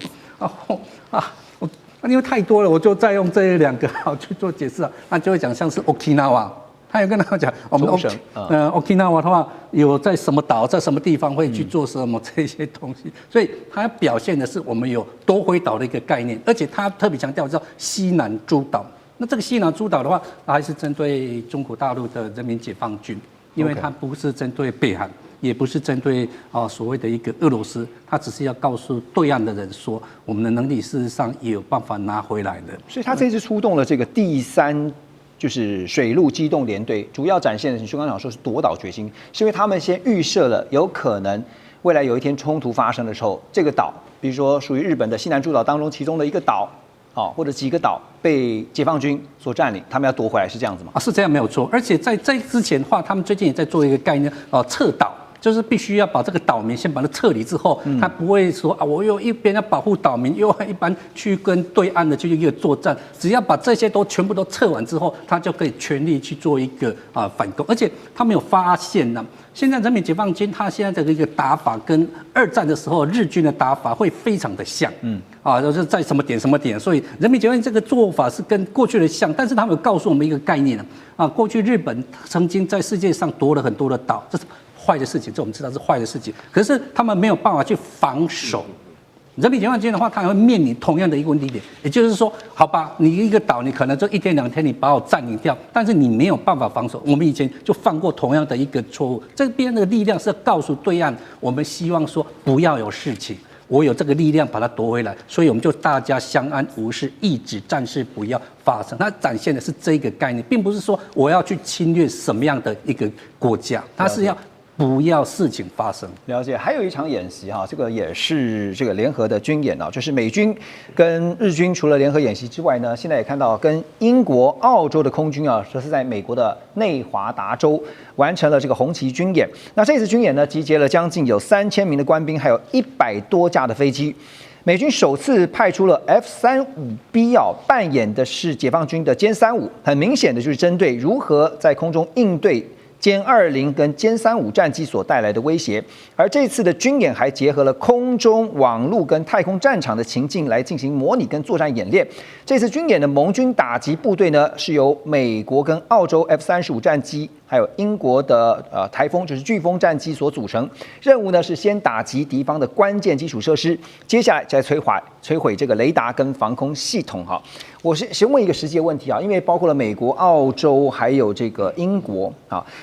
因为太多了，我就再用这2个去做解释啊。那就会讲像是 Okinawa。他有跟他讲，我们Okinawa 的话，有在什么岛，在什么地方会去做什么这些东西，所以他表现的是我们有多辉岛的一个概念，而且他特别强调叫西南诸岛。那这个西南诸岛的话，还是针对中国大陆的人民解放军，因为它不是针对北韩，也不是针对所谓的一个俄罗斯，它只是要告诉对岸的人说，我们的能力事实上也有办法拿回来的。所以他这次出动了这个第3。就是水陆机动联队，主要展现的，你刚刚讲说是夺岛决心，是因为他们先预设了有可能未来有一天冲突发生的时候，这个岛，比如说属于日本的西南诸岛当中其中的一个岛，或者几个岛被解放军所占领，他们要夺回来，是这样子吗？是这样没有错。而且在之前的话，他们最近也在做一个概念，撤岛。就是必须要把这个岛民先把它撤离之后，他不会说我又一边要保护岛民，又一般去跟对岸的去一个作战。只要把这些都全部都撤完之后，他就可以全力去做一个反攻。而且他们有发现呢，现在人民解放军他现在的一个打法跟2战的时候日军的打法会非常的像，就是在什么点什么点，所以人民解放军这个做法是跟过去的像，但是他们有告诉我们一个概念过去日本曾经在世界上夺了很多的岛，这是坏的事情，这我们知道是坏的事情。可是他们没有办法去防守。人民解放军的话，他还会面临同样的一个问题点，也就是说，好吧，你一个岛，你可能就1天2天你把我占领掉，但是你没有办法防守。我们以前就犯过同样的一个错误。这边的力量是要告诉对岸，我们希望说不要有事情。我有这个力量把它夺回来，所以我们就大家相安无事，抑制战事不要发生。它展现的是这个概念，并不是说我要去侵略什么样的一个国家，它是要不要事情发生。了解。还有一场演习这个也是这个联合的军演就是美军跟日军除了联合演习之外呢，现在也看到跟英国、澳洲的空军这是在美国的内华达州完成了这个红旗军演。那这次军演呢，集结了将近有3000名的官兵，还有100多架的飞机。美军首次派出了 F-35B 扮演的是解放军的歼35，很明显的就是针对如何在空中应对歼20跟歼35战机所带来的威胁。而这次的军演还结合了空中、网路跟太空战场的情境来进行模拟跟作战演练。这次军演的盟军打击部队呢，是由美国跟澳洲 F-35战机，还有英国的台风就是飓风战机所组成。任务呢是先打击敌方的关键基础设施，接下来再摧毁这个雷达跟防空系统我是先问一个实际的问题因为包括了美国、澳洲还有这个英国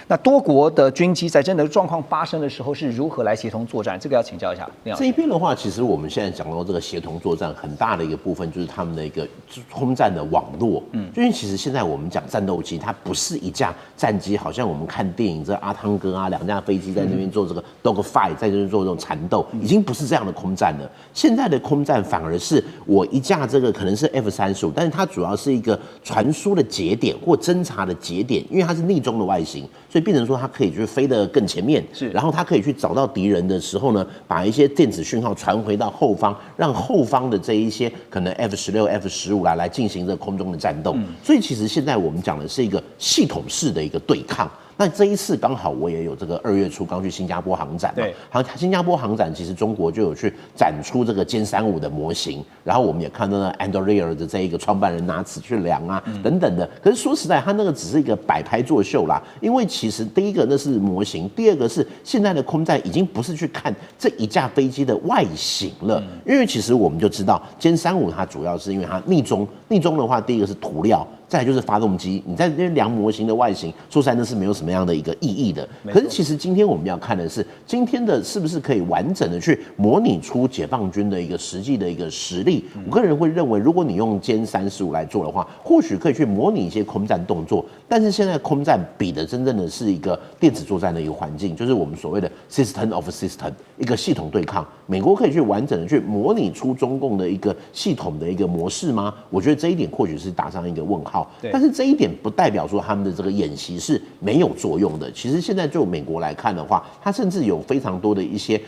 那多国的军机在真的状况发生的时候是如何来协同作战？这个要请教一下。这一边的话，其实我们现在讲到这个协同作战，很大的一个部分就是他们的一个空战的网络。因为其实现在我们讲战斗机，它不是一架战机，好像我们看电影这阿汤哥2架飞机在那边做这个 dogfight， 在这边做这种缠斗，已经不是这样的空战了。现在的空战反而是我一架这个可能是 F-35，但是它主要是一个传输的节点或侦察的节点，因为它是逆中的外形，所以变成说它可以去飞得更前面，然后它可以去找到敌人的时候呢，把一些电子讯号传回到后方，让后方的这一些可能 F-16、F-15来进行这空中的战斗。所以其实现在我们讲的是一个系统式的一个对抗。那这一次刚好我也有这个2月初刚去新加坡航展嘛，对，新加坡航展其实中国就有去展出这个歼35的模型，然后我们也看到了 Anduril 的这一个创办人拿尺去量等等的。可是说实在，他那个只是一个摆拍作秀啦，因为其实第一个那是模型，第二个是现在的空战已经不是去看这一架飞机的外形了，因为其实我们就知道歼35它主要是因为它逆中的话，第一个是涂料。再来就是发动机，你在这边量模型的外形，说实在那是没有什么样的一个意义的。可是其实今天我们要看的是，今天的是不是可以完整的去模拟出解放军的一个实际的一个实力？我个人会认为，如果你用歼35来做的话，或许可以去模拟一些空战动作。但是现在空战比的真正的是一个电子作战的一个环境，就是我们所谓的 system of system， 一个系统对抗。美国可以去完整的去模拟出中共的一个系统的一个模式吗？我觉得这一点或许是打上一个问号。对，但是这一点不代表说他们的这个演习是没有作用的。其实现在就美国来看的话，它甚至有非常多的一些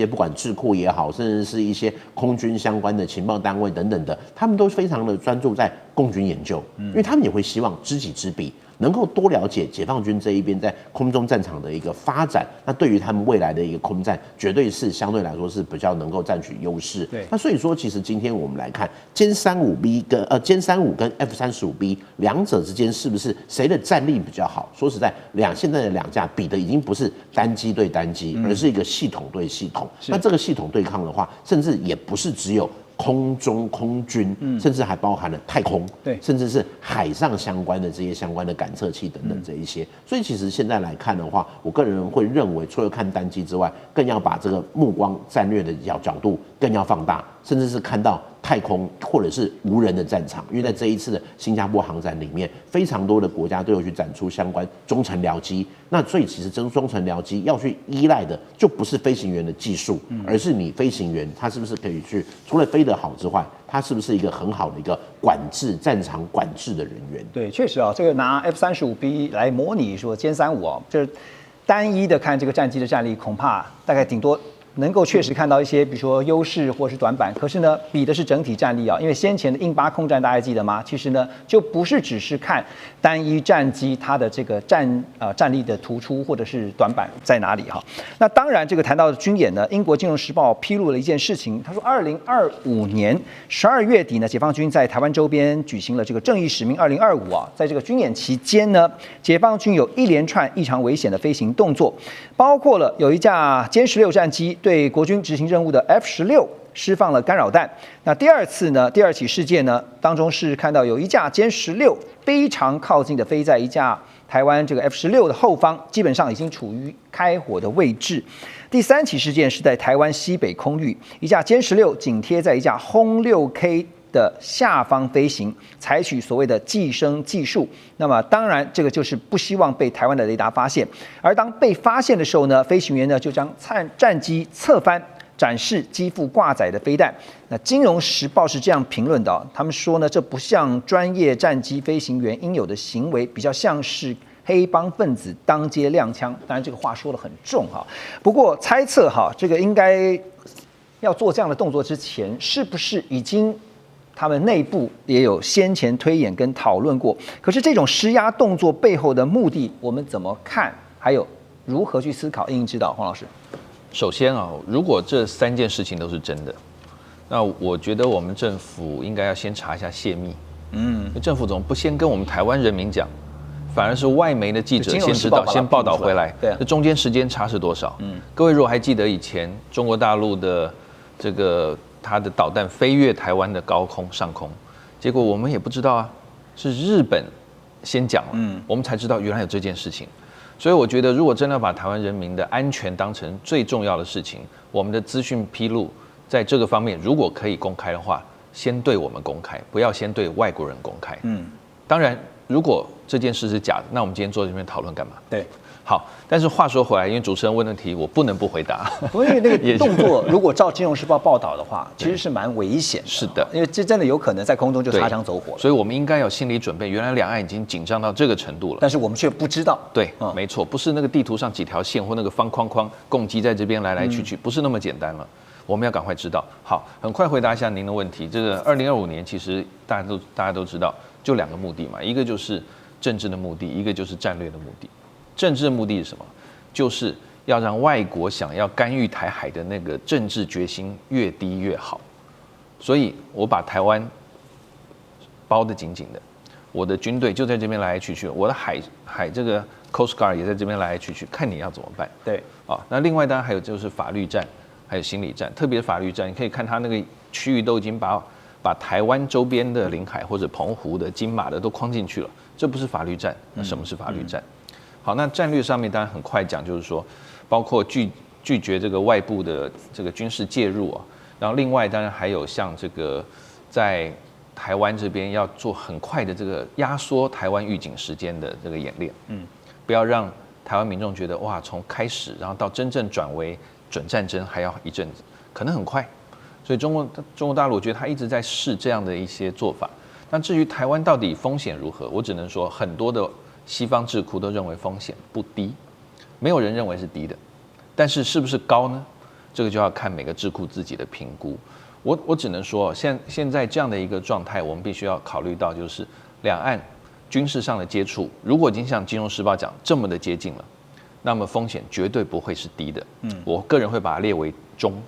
不管智库也好，甚至是一些空军相关的情报单位等等的，他们都非常的专注在共军研究，因为他们也会希望知己知彼，能够多了解解放军这一边在空中战场的一个发展，那对于他们未来的一个空战，绝对是相对来说是比较能够占据优势。对，那所以说，其实今天我们来看歼35B 歼35跟 F35B 两者之间是不是谁的战力比较好？说实在，现在的两架比的已经不是单机对单机，而是一个系统对系统。那这个系统对抗的话，甚至也不是只有空中空军，甚至还包含了太空，对，甚至是海上相关的这些相关的感测器等等这一些。所以其实现在来看的话，我个人会认为，除了看单机之外，更要把这个目光战略的角度更要放大，甚至是看到太空或者是无人的战场。因为在这一次的新加坡航展里面，非常多的国家都有去展出相关中程僚机。那所以其实中程僚机要去依赖的，就不是飞行员的技术，而是你飞行员他是不是可以去除了飞得好之外，他是不是一个很好的一个战场管制的人员？对，确实啊，这个拿 F35B 来模拟说歼35啊，就是单一的看这个战机的战力，恐怕大概顶多能够确实看到一些，比如说优势或是短板。可是呢，比的是整体战力啊，因为先前的印巴空战大家记得吗？其实呢，就不是只是看单一战机它的这个战力的突出或者是短板在哪里哈。那当然，这个谈到军演呢，英国金融时报披露了一件事情，他说2025年12月底呢，解放军在台湾周边举行了这个正义使命2025啊，在这个军演期间呢，解放军有一连串异常危险的飞行动作，包括了有一架歼16战机对国军执行任务的 F16释放了干扰弹。那第二起事件呢当中是看到有一架歼16非常靠近的飞在一架台湾这个 F16的后方，基本上已经处于开火的位置。第三起事件是在台湾西北空域，一架歼16紧贴在一架轰6K的下方飞行，采取所谓的寄生技术。那么当然这个就是不希望被台湾的雷达发现，而当被发现的时候呢，飞行员呢就将战机侧翻，展示机腹挂载的飞弹。那《金融时报》是这样评论的哦，他们说呢，这不像专业战机飞行员应有的行为，比较像是黑帮分子当街亮枪。当然这个话说得很重哈，不过猜测哈，这个应该要做这样的动作之前，是不是已经他们内部也有先前推演跟讨论过？可是这种施压动作背后的目的，我们怎么看？还有如何去思考？应知道，黄老师。首先啊，如果这3件事情都是真的，那我觉得我们政府应该要先查一下泄密。政府怎么不先跟我们台湾人民讲，反而是外媒的记者先知道，先报道回来？对，这中间时间差是多少？各位如果还记得以前中国大陆的这个它的导弹飞越台湾的高空上空，结果我们也不知道啊，是日本先讲了，我们才知道原来有这件事情。所以我觉得，如果真的把台湾人民的安全当成最重要的事情，我们的资讯披露在这个方面，如果可以公开的话，先对我们公开，不要先对外国人公开。当然，如果这件事是假的，那我们今天坐在这边讨论干嘛？对。好，但是话说回来，因为主持人问的题，我不能不回答。因为那个动作，如果照《金融时报》报道的话，其实是蛮危险的。是的，因为这真的有可能在空中就擦枪走火了。所以我们应该有心理准备。原来两岸已经紧张到这个程度了，但是我们却不知道。对，没错，不是那个地图上几条线或那个方框框共机在这边来来去去，不是那么简单了。我们要赶快知道。好，很快回答一下您的问题。这个2025年其实大家都知道，就2个目的嘛，一个就是政治的目的，一个就是战略的目的。政治的目的是什么？就是要让外国想要干预台海的那个政治决心越低越好。所以我把台湾包得紧紧的，我的军队就在这边来来去去，我的海这个 Coast Guard 也在这边来来去去，看你要怎么办。对，啊，那另外当然还有就是法律战，还有心理战，特别法律战，你可以看他那个区域都已经把台湾周边的领海或者澎湖的、金马的都框进去了，这不是法律战。那什么是法律战？好，那战略上面当然很快讲，就是说，包括拒绝这个外部的这个军事介入啊，然后另外当然还有像这个在台湾这边要做很快的这个压缩台湾预警时间的这个演练，不要让台湾民众觉得哇，从开始然后到真正转为准战争还要一阵子，可能很快，所以中国大陆，我觉得他一直在试这样的一些做法。那至于台湾到底风险如何，我只能说很多的西方智库都认为风险不低，没有人认为是低的。但是是不是高呢？这个就要看每个智库自己的评估。我只能说，现在这样的一个状态，我们必须要考虑到，就是两岸军事上的接触，如果已经像《金融时报》讲这么的接近了，那么风险绝对不会是低的。我个人会把它列为中，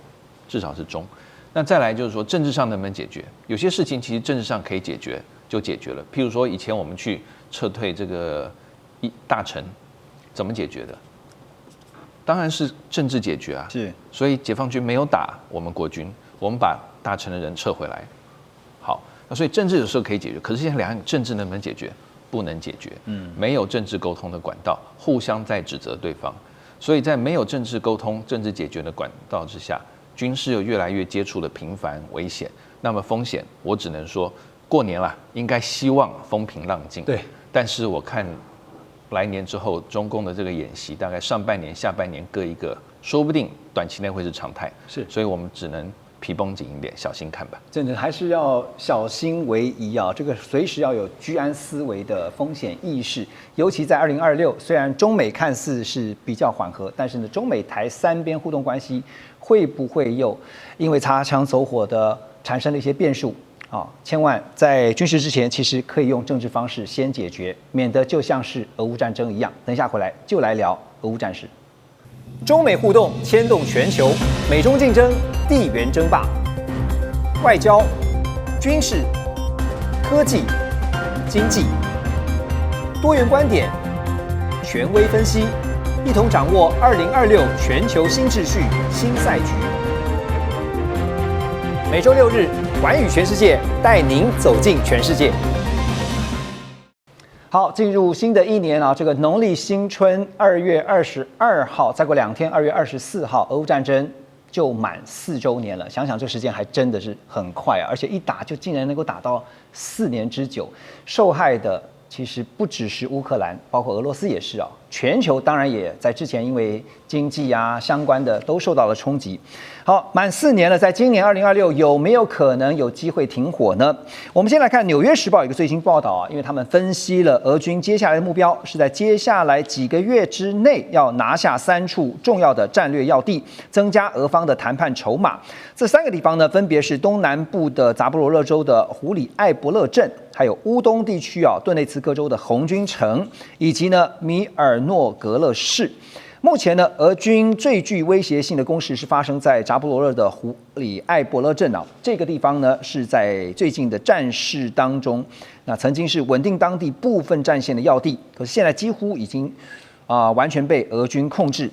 至少是中。那再来就是说，政治上能不能解决？有些事情其实政治上可以解决，就解决了。譬如说，以前我们去撤退这个大陈，怎么解决的？当然是政治解决啊。是，所以解放军没有打我们国军，我们把大陈的人撤回来。好，那所以政治有时候可以解决，可是现在两岸政治能不能解决？不能解决。没有政治沟通的管道，互相在指责对方。所以在没有政治沟通、政治解决的管道之下，军事又越来越接触的频繁、危险，那么风险，我只能说，过年啦，应该希望风平浪静。对，但是我看来年之后，中共的这个演习，大概上半年、下半年各一个，说不定短期内会是常态。是，所以我们只能皮绷紧一点，小心看吧。真的还是要小心为宜啊！这个随时要有居安思危的风险意识，尤其在2026，虽然中美看似是比较缓和，但是呢，中美台三边互动关系会不会又因为擦枪走火的产生了一些变数啊？千万在军事之前，其实可以用政治方式先解决，免得就像是俄乌战争一样。等一下回来就来聊俄乌战事。中美互动牵动全球，美中竞争，地缘争霸，外交、军事、科技、经济，多元观点，权威分析，一同掌握2026全球新秩序、新赛局。每周6日，寰宇全世界，带您走进全世界。好，进入新的一年啊，这个农历新春2月22号，再过2天2月24号，俄乌战争就满4周年了。想想这时间还真的是很快啊，而且一打就竟然能够打到4年之久。受害的其实不只是乌克兰，包括俄罗斯也是啊。全球当然也在之前因为经济啊相关的都受到了冲击。好，满4年了，在今年2026有没有可能有机会停火呢？我们先来看《纽约时报》有一个最新报道啊，因为他们分析了俄军接下来的目标是在接下来几个月之内要拿下3处重要的战略要地，增加俄方的谈判筹码。这3个地方呢，分别是东南部的扎波罗热州的胡里艾伯勒镇，还有乌东地区啊顿内茨克州的红军城，以及呢米尔诺格勒市。目前呢，俄军最具威胁性的攻势是发生在扎波罗热的胡里艾伯勒镇啊，这个地方呢是在最近的战事当中，那曾经是稳定当地部分战线的要地，可是现在几乎已经完全被俄军控制。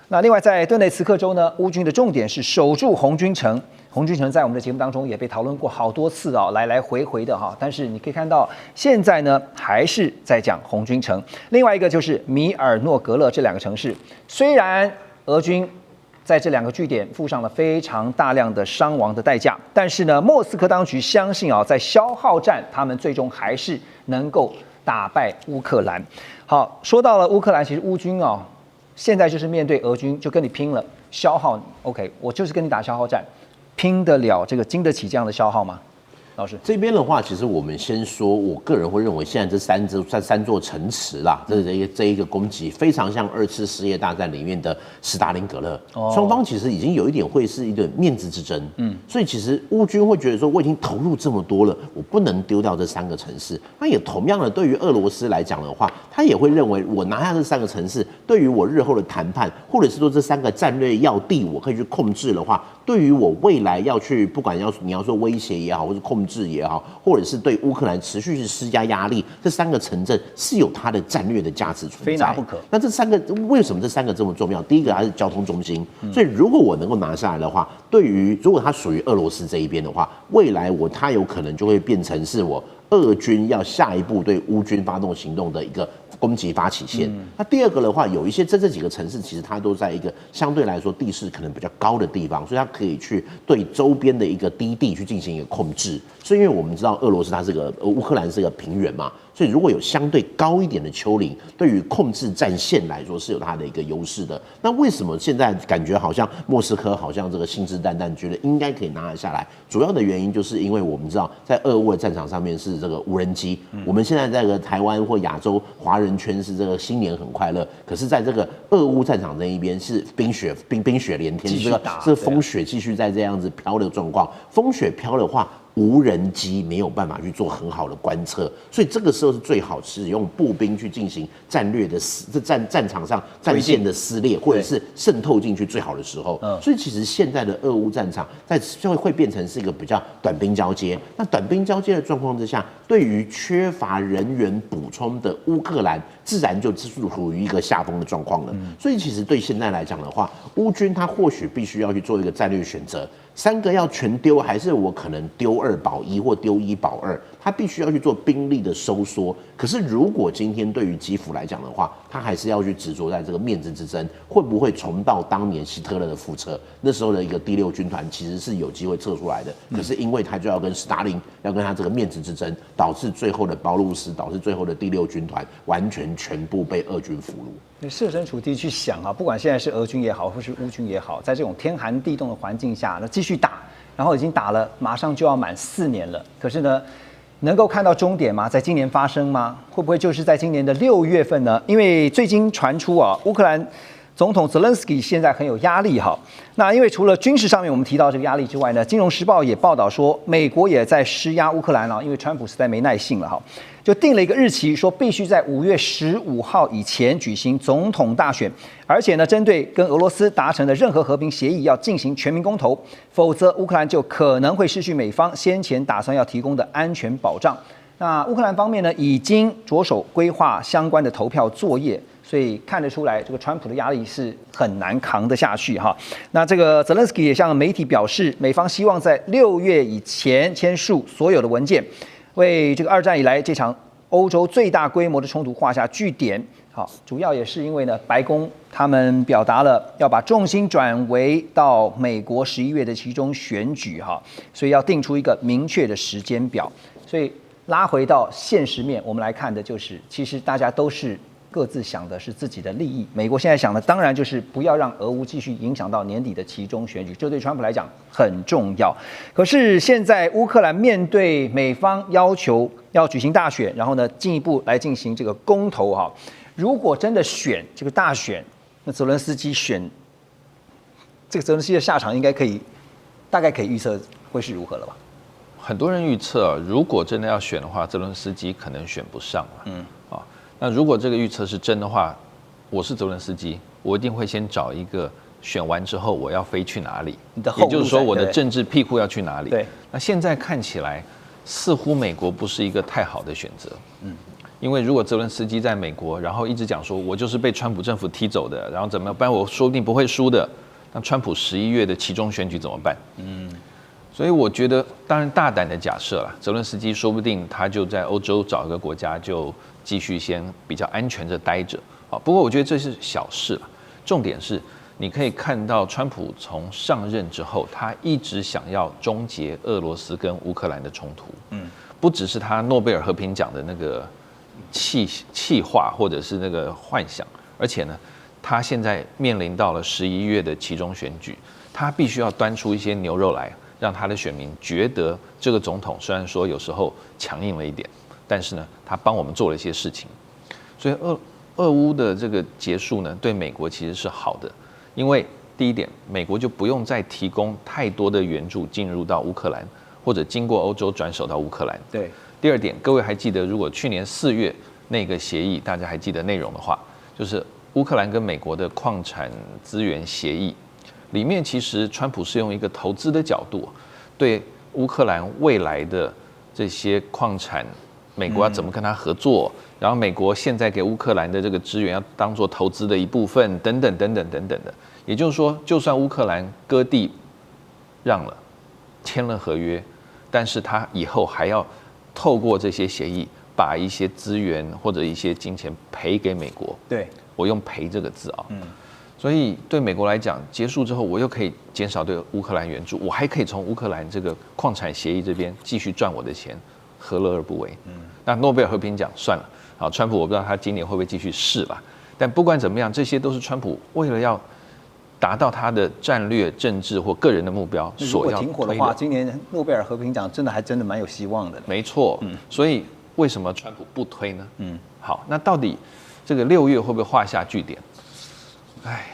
那另外在顿内茨克州呢，乌军的重点是守住红军城。红军城在我们的节目当中也被讨论过好多次啊，来来回回的哈。但是你可以看到，现在呢还是在讲红军城。另外一个就是米尔诺格勒这2个城市，虽然俄军在这2个据点付上了非常大量的伤亡的代价，但是呢，莫斯科当局相信啊，在消耗战，他们最终还是能够打败乌克兰。好，说到了乌克兰，其实乌军啊，现在就是面对俄军就跟你拼了，消耗你。OK， 我就是跟你打消耗战。拼得了这个经得起这样的消耗吗？老师这边的话，其实我们先说，我个人会认为现在这三座城池啦，这一个攻击非常像2次世界大战里面的斯大林格勒，双方其实已经有一点会是一个面子之争，所以其实乌军会觉得说，我已经投入这么多了，我不能丢掉这3个城市。那也同样的，对于俄罗斯来讲的话，他也会认为我拿下这3个城市，对于我日后的谈判，或者是说这3个战略要地，我可以去控制的话，对于我未来要去不管你要说威胁也好，或是控制也好，或者是对乌克兰持续是施加压力，这3个城镇是有它的战略的价值存在，非拿不可。那这3个为什么这3个这么重要？第一个，它是交通中心，所以如果我能够拿下来的话，对于如果它属于俄罗斯这一边的话，未来它有可能就会变成是我俄军要下一步对乌军发动行动的一个攻击发起线。那第二个的话，有一些这几个城市其实它都在一个相对来说地势可能比较高的地方，所以它可以去对周边的一个低地去进行一个控制。所以因为我们知道俄罗斯它是个乌克兰是个平原嘛，所以如果有相对高一点的丘陵，对于控制战线来说是有它的一个优势的。那为什么现在感觉好像莫斯科好像这个信誓旦旦觉得应该可以拿得下来？主要的原因就是因为我们知道在俄乌的战场上面是这个无人机，我们现在在这个台湾或亚洲华人圈是这个新年很快乐，可是在这个俄乌战场这一边是冰雪连天，这个是风雪继续在这样子飘的状况，风雪飘的话。无人机没有办法去做很好的观测，所以这个时候是最好使用步兵去进行战略的战场上战线的撕裂，或者是渗透进去最好的时候。所以其实现在的俄乌战场会变成是一个比较短兵交接。那短兵交接的状况之下，对于缺乏人员补充的乌克兰，自然就处于一个下风的状况了。所以其实对现在来讲的话，乌军他或许必须要去做一个战略选择。3个要全丢，还是我可能丢2保1或丢1保2？他必须要去做兵力的收缩。可是如果今天对于基辅来讲的话，他还是要去执着在这个面子之争，会不会重蹈当年希特勒的覆辙？那时候的一个第6军团其实是有机会撤出来的，可是因为他就要跟斯大林要跟他这个面子之争，导致最后的包路斯，导致最后的第6军团完全全部被俄军俘虏。你设身处地去想啊，不管现在是俄军也好，或是乌军也好，在这种天寒地冻的环境下，那继续打，然后已经打了，马上就要满4年了。可是呢，能够看到终点吗？在今年发生吗？会不会就是在今年的6月份呢？因为最近传出啊，乌克兰总统泽连斯基现在很有压力哈。那因为除了军事上面我们提到这个压力之外呢，《金融时报》也报道说，美国也在施压乌克兰啊，因为川普实在没耐性了哈。就定了一个日期，说必须在5月15号以前举行总统大选，而且呢，针对跟俄罗斯达成的任何和平协议要进行全民公投，否则乌克兰就可能会失去美方先前打算要提供的安全保障。那乌克兰方面呢，已经着手规划相关的投票作业，所以看得出来，这个川普的压力是很难扛得下去哈。那这个泽连斯基也向媒体表示，美方希望在6月以前签署所有的文件。为这个2战以来这场欧洲最大规模的冲突画下句点。好，主要也是因为呢，白宫他们表达了要把重心转为到美国11月的其中选举哈，所以要定出一个明确的时间表。所以拉回到现实面，我们来看的就是，其实大家都是各自想的是自己的利益。美国现在想的当然就是不要让俄乌继续影响到年底的期中选举，这对川普来讲很重要。可是现在乌克兰面对美方要求要举行大选，然后呢进一步来进行这个公投哈，如果真的选这个大选，那泽伦斯基选这个泽伦斯基的下场应该大概可以预测会是如何了吧？很多人预测，如果真的要选的话，泽伦斯基可能选不上了。那如果这个预测是真的话，我是泽伦斯基，我一定会先找一个选完之后我要飞去哪里，也就是说我的政治庇护要去哪里。对，那现在看起来似乎美国不是一个太好的选择。因为如果泽伦斯基在美国，然后一直讲说我就是被川普政府踢走的，然后怎么样，不然我说不定不会输的，那川普11月的期中选举怎么办？所以我觉得，当然大胆的假设啦，泽伦斯基说不定他就在欧洲找一个国家，就继续先比较安全的待着。不过我觉得这是小事啦，重点是你可以看到川普从上任之后，他一直想要终结俄罗斯跟乌克兰的冲突。不只是他诺贝尔和平奖的那个气话或者是那个幻想，而且呢，他现在面临到了11月的期中选举，他必须要端出一些牛肉来，让他的选民觉得这个总统虽然说有时候强硬了一点，但是呢，他帮我们做了一些事情。所以俄乌的这个结束呢，对美国其实是好的，因为第一点，美国就不用再提供太多的援助进入到乌克兰，或者经过欧洲转手到乌克兰。对。第二点，各位还记得，如果去年4月那个协议，大家还记得内容的话，就是乌克兰跟美国的矿产资源协议里面，其实川普是用一个投资的角度，对乌克兰未来的这些矿产，美国要怎么跟他合作，然后美国现在给乌克兰的这个资源要当做投资的一部分，等等等等等等的。也就是说，就算乌克兰割地让了，签了合约，但是他以后还要透过这些协议把一些资源或者一些金钱赔给美国。对，我用赔这个字啊。所以对美国来讲，结束之后，我又可以减少对乌克兰援助，我还可以从乌克兰这个矿产协议这边继续赚我的钱，何乐而不为？那诺贝尔和平奖算了，好，川普我不知道他今年会不会继续试了，但不管怎么样，这些都是川普为了要达到他的战略、政治或个人的目标所要推的。如果停火的话，今年诺贝尔和平奖真的蛮有希望的。没错，所以为什么川普不推呢？好，那到底这个6月会不会画下句点？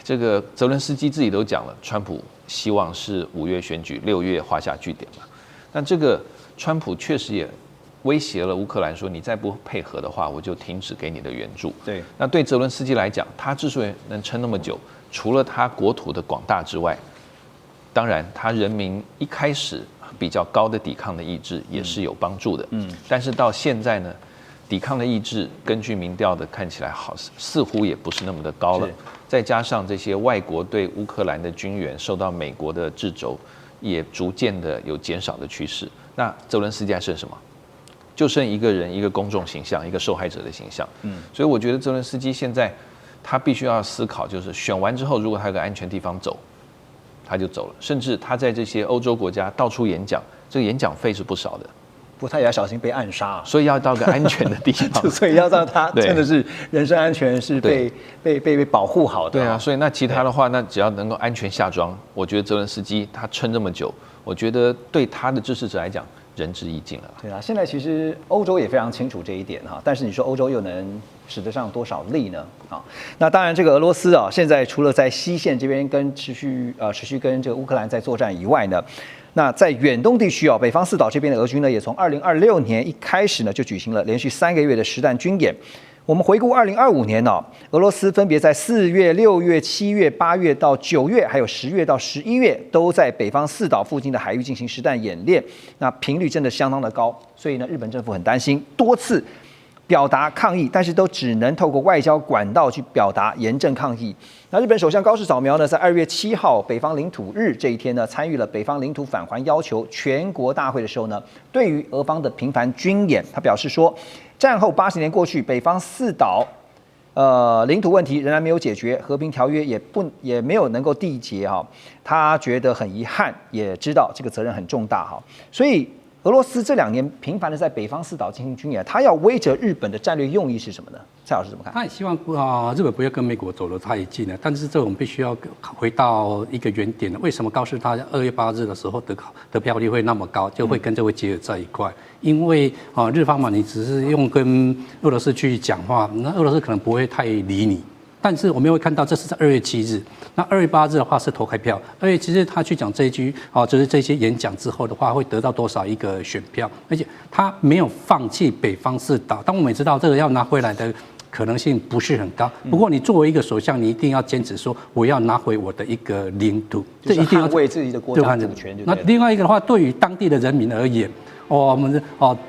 这个泽伦斯基自己都讲了，川普希望是5月选举，6月画下句点嘛。那这个川普确实也威胁了乌克兰说，你再不配合的话，我就停止给你的援助。对，那对泽伦斯基来讲，他之所以能撑那么久，除了他国土的广大之外，当然他人民一开始比较高的抵抗的意志也是有帮助的。但是到现在呢，抵抗的意志根据民调的看起来似乎也不是那么的高了。再加上这些外国对乌克兰的军援受到美国的掣肘，也逐渐的有减少的趋势。那泽伦斯基还剩什么？就剩一个人，一个公众形象，一个受害者的形象。所以我觉得泽伦斯基现在他必须要思考，就是选完之后，如果他有个安全地方走，他就走了。甚至他在这些欧洲国家到处演讲，这个演讲费是不少的。不过他也要小心被暗杀，所以要到个安全的地方，所以要让他真的是人身安全是被保护好的。对啊，所以那其他的话，那只要能够安全下庄，我觉得泽伦斯基他撑这么久，我觉得对他的支持者来讲，仁至义尽了。对啊，现在其实欧洲也非常清楚这一点哈，但是你说欧洲又能使得上多少力呢？啊，那当然这个俄罗斯啊，现在除了在西线这边跟持续跟这个乌克兰在作战以外呢。那在远东地区北方四岛这边的俄军呢，也从2026年一开始呢，就举行了连续3个月的实弹军演。我们回顾2025年俄罗斯分别在4月、6月、7月、8月到9月，还有10月到11月，都在北方四岛附近的海域进行实弹演练。那频率真的相当的高，所以呢，日本政府很担心，多次表达抗议，但是都只能透过外交管道去表达严正抗议。那日本首相高市早苗呢，在2月7号北方领土日这一天呢，参与了北方领土返还要求全国大会的时候呢，对于俄方的频繁军演，他表示说，战后80年过去，北方四岛领土问题仍然没有解决，和平条约也没有能够缔结他觉得很遗憾，也知道这个责任很重大所以。俄罗斯这2年频繁的在北方四岛进行军演，他要威慑日本的战略用意是什么呢？蔡老师怎么看？他也希望日本不要跟美国走得太近了，但是这我们必须要回到一个原点了。为什么高市他2月8日的时候得票率会那么高，就会跟这位吉尔在一块？因为日方嘛，你只是用跟俄罗斯去讲话，那俄罗斯可能不会太理你。但是我们会看到，这是在2月7日，那2月8日的话是投开票。2月7日他去讲这一句就是这些演讲之后的话，会得到多少一个选票？而且他没有放弃北方四岛。但我们也知道，这个要拿回来的可能性不是很高。不过你作为一个首相，你一定要坚持说，我要拿回我的一个领土，这一定要为自己的国家主权。那另外一个的话，对于当地的人民而言。我们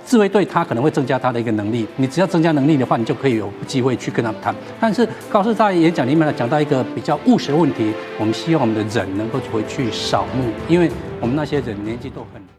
自卫队它可能会增加它的一个能力，你只要增加能力的话，你就可以有机会去跟他们谈。但是高市在演讲里面讲到一个比较务实的问题，我们希望我们的人能够回去扫墓，因为我们那些人年纪都很。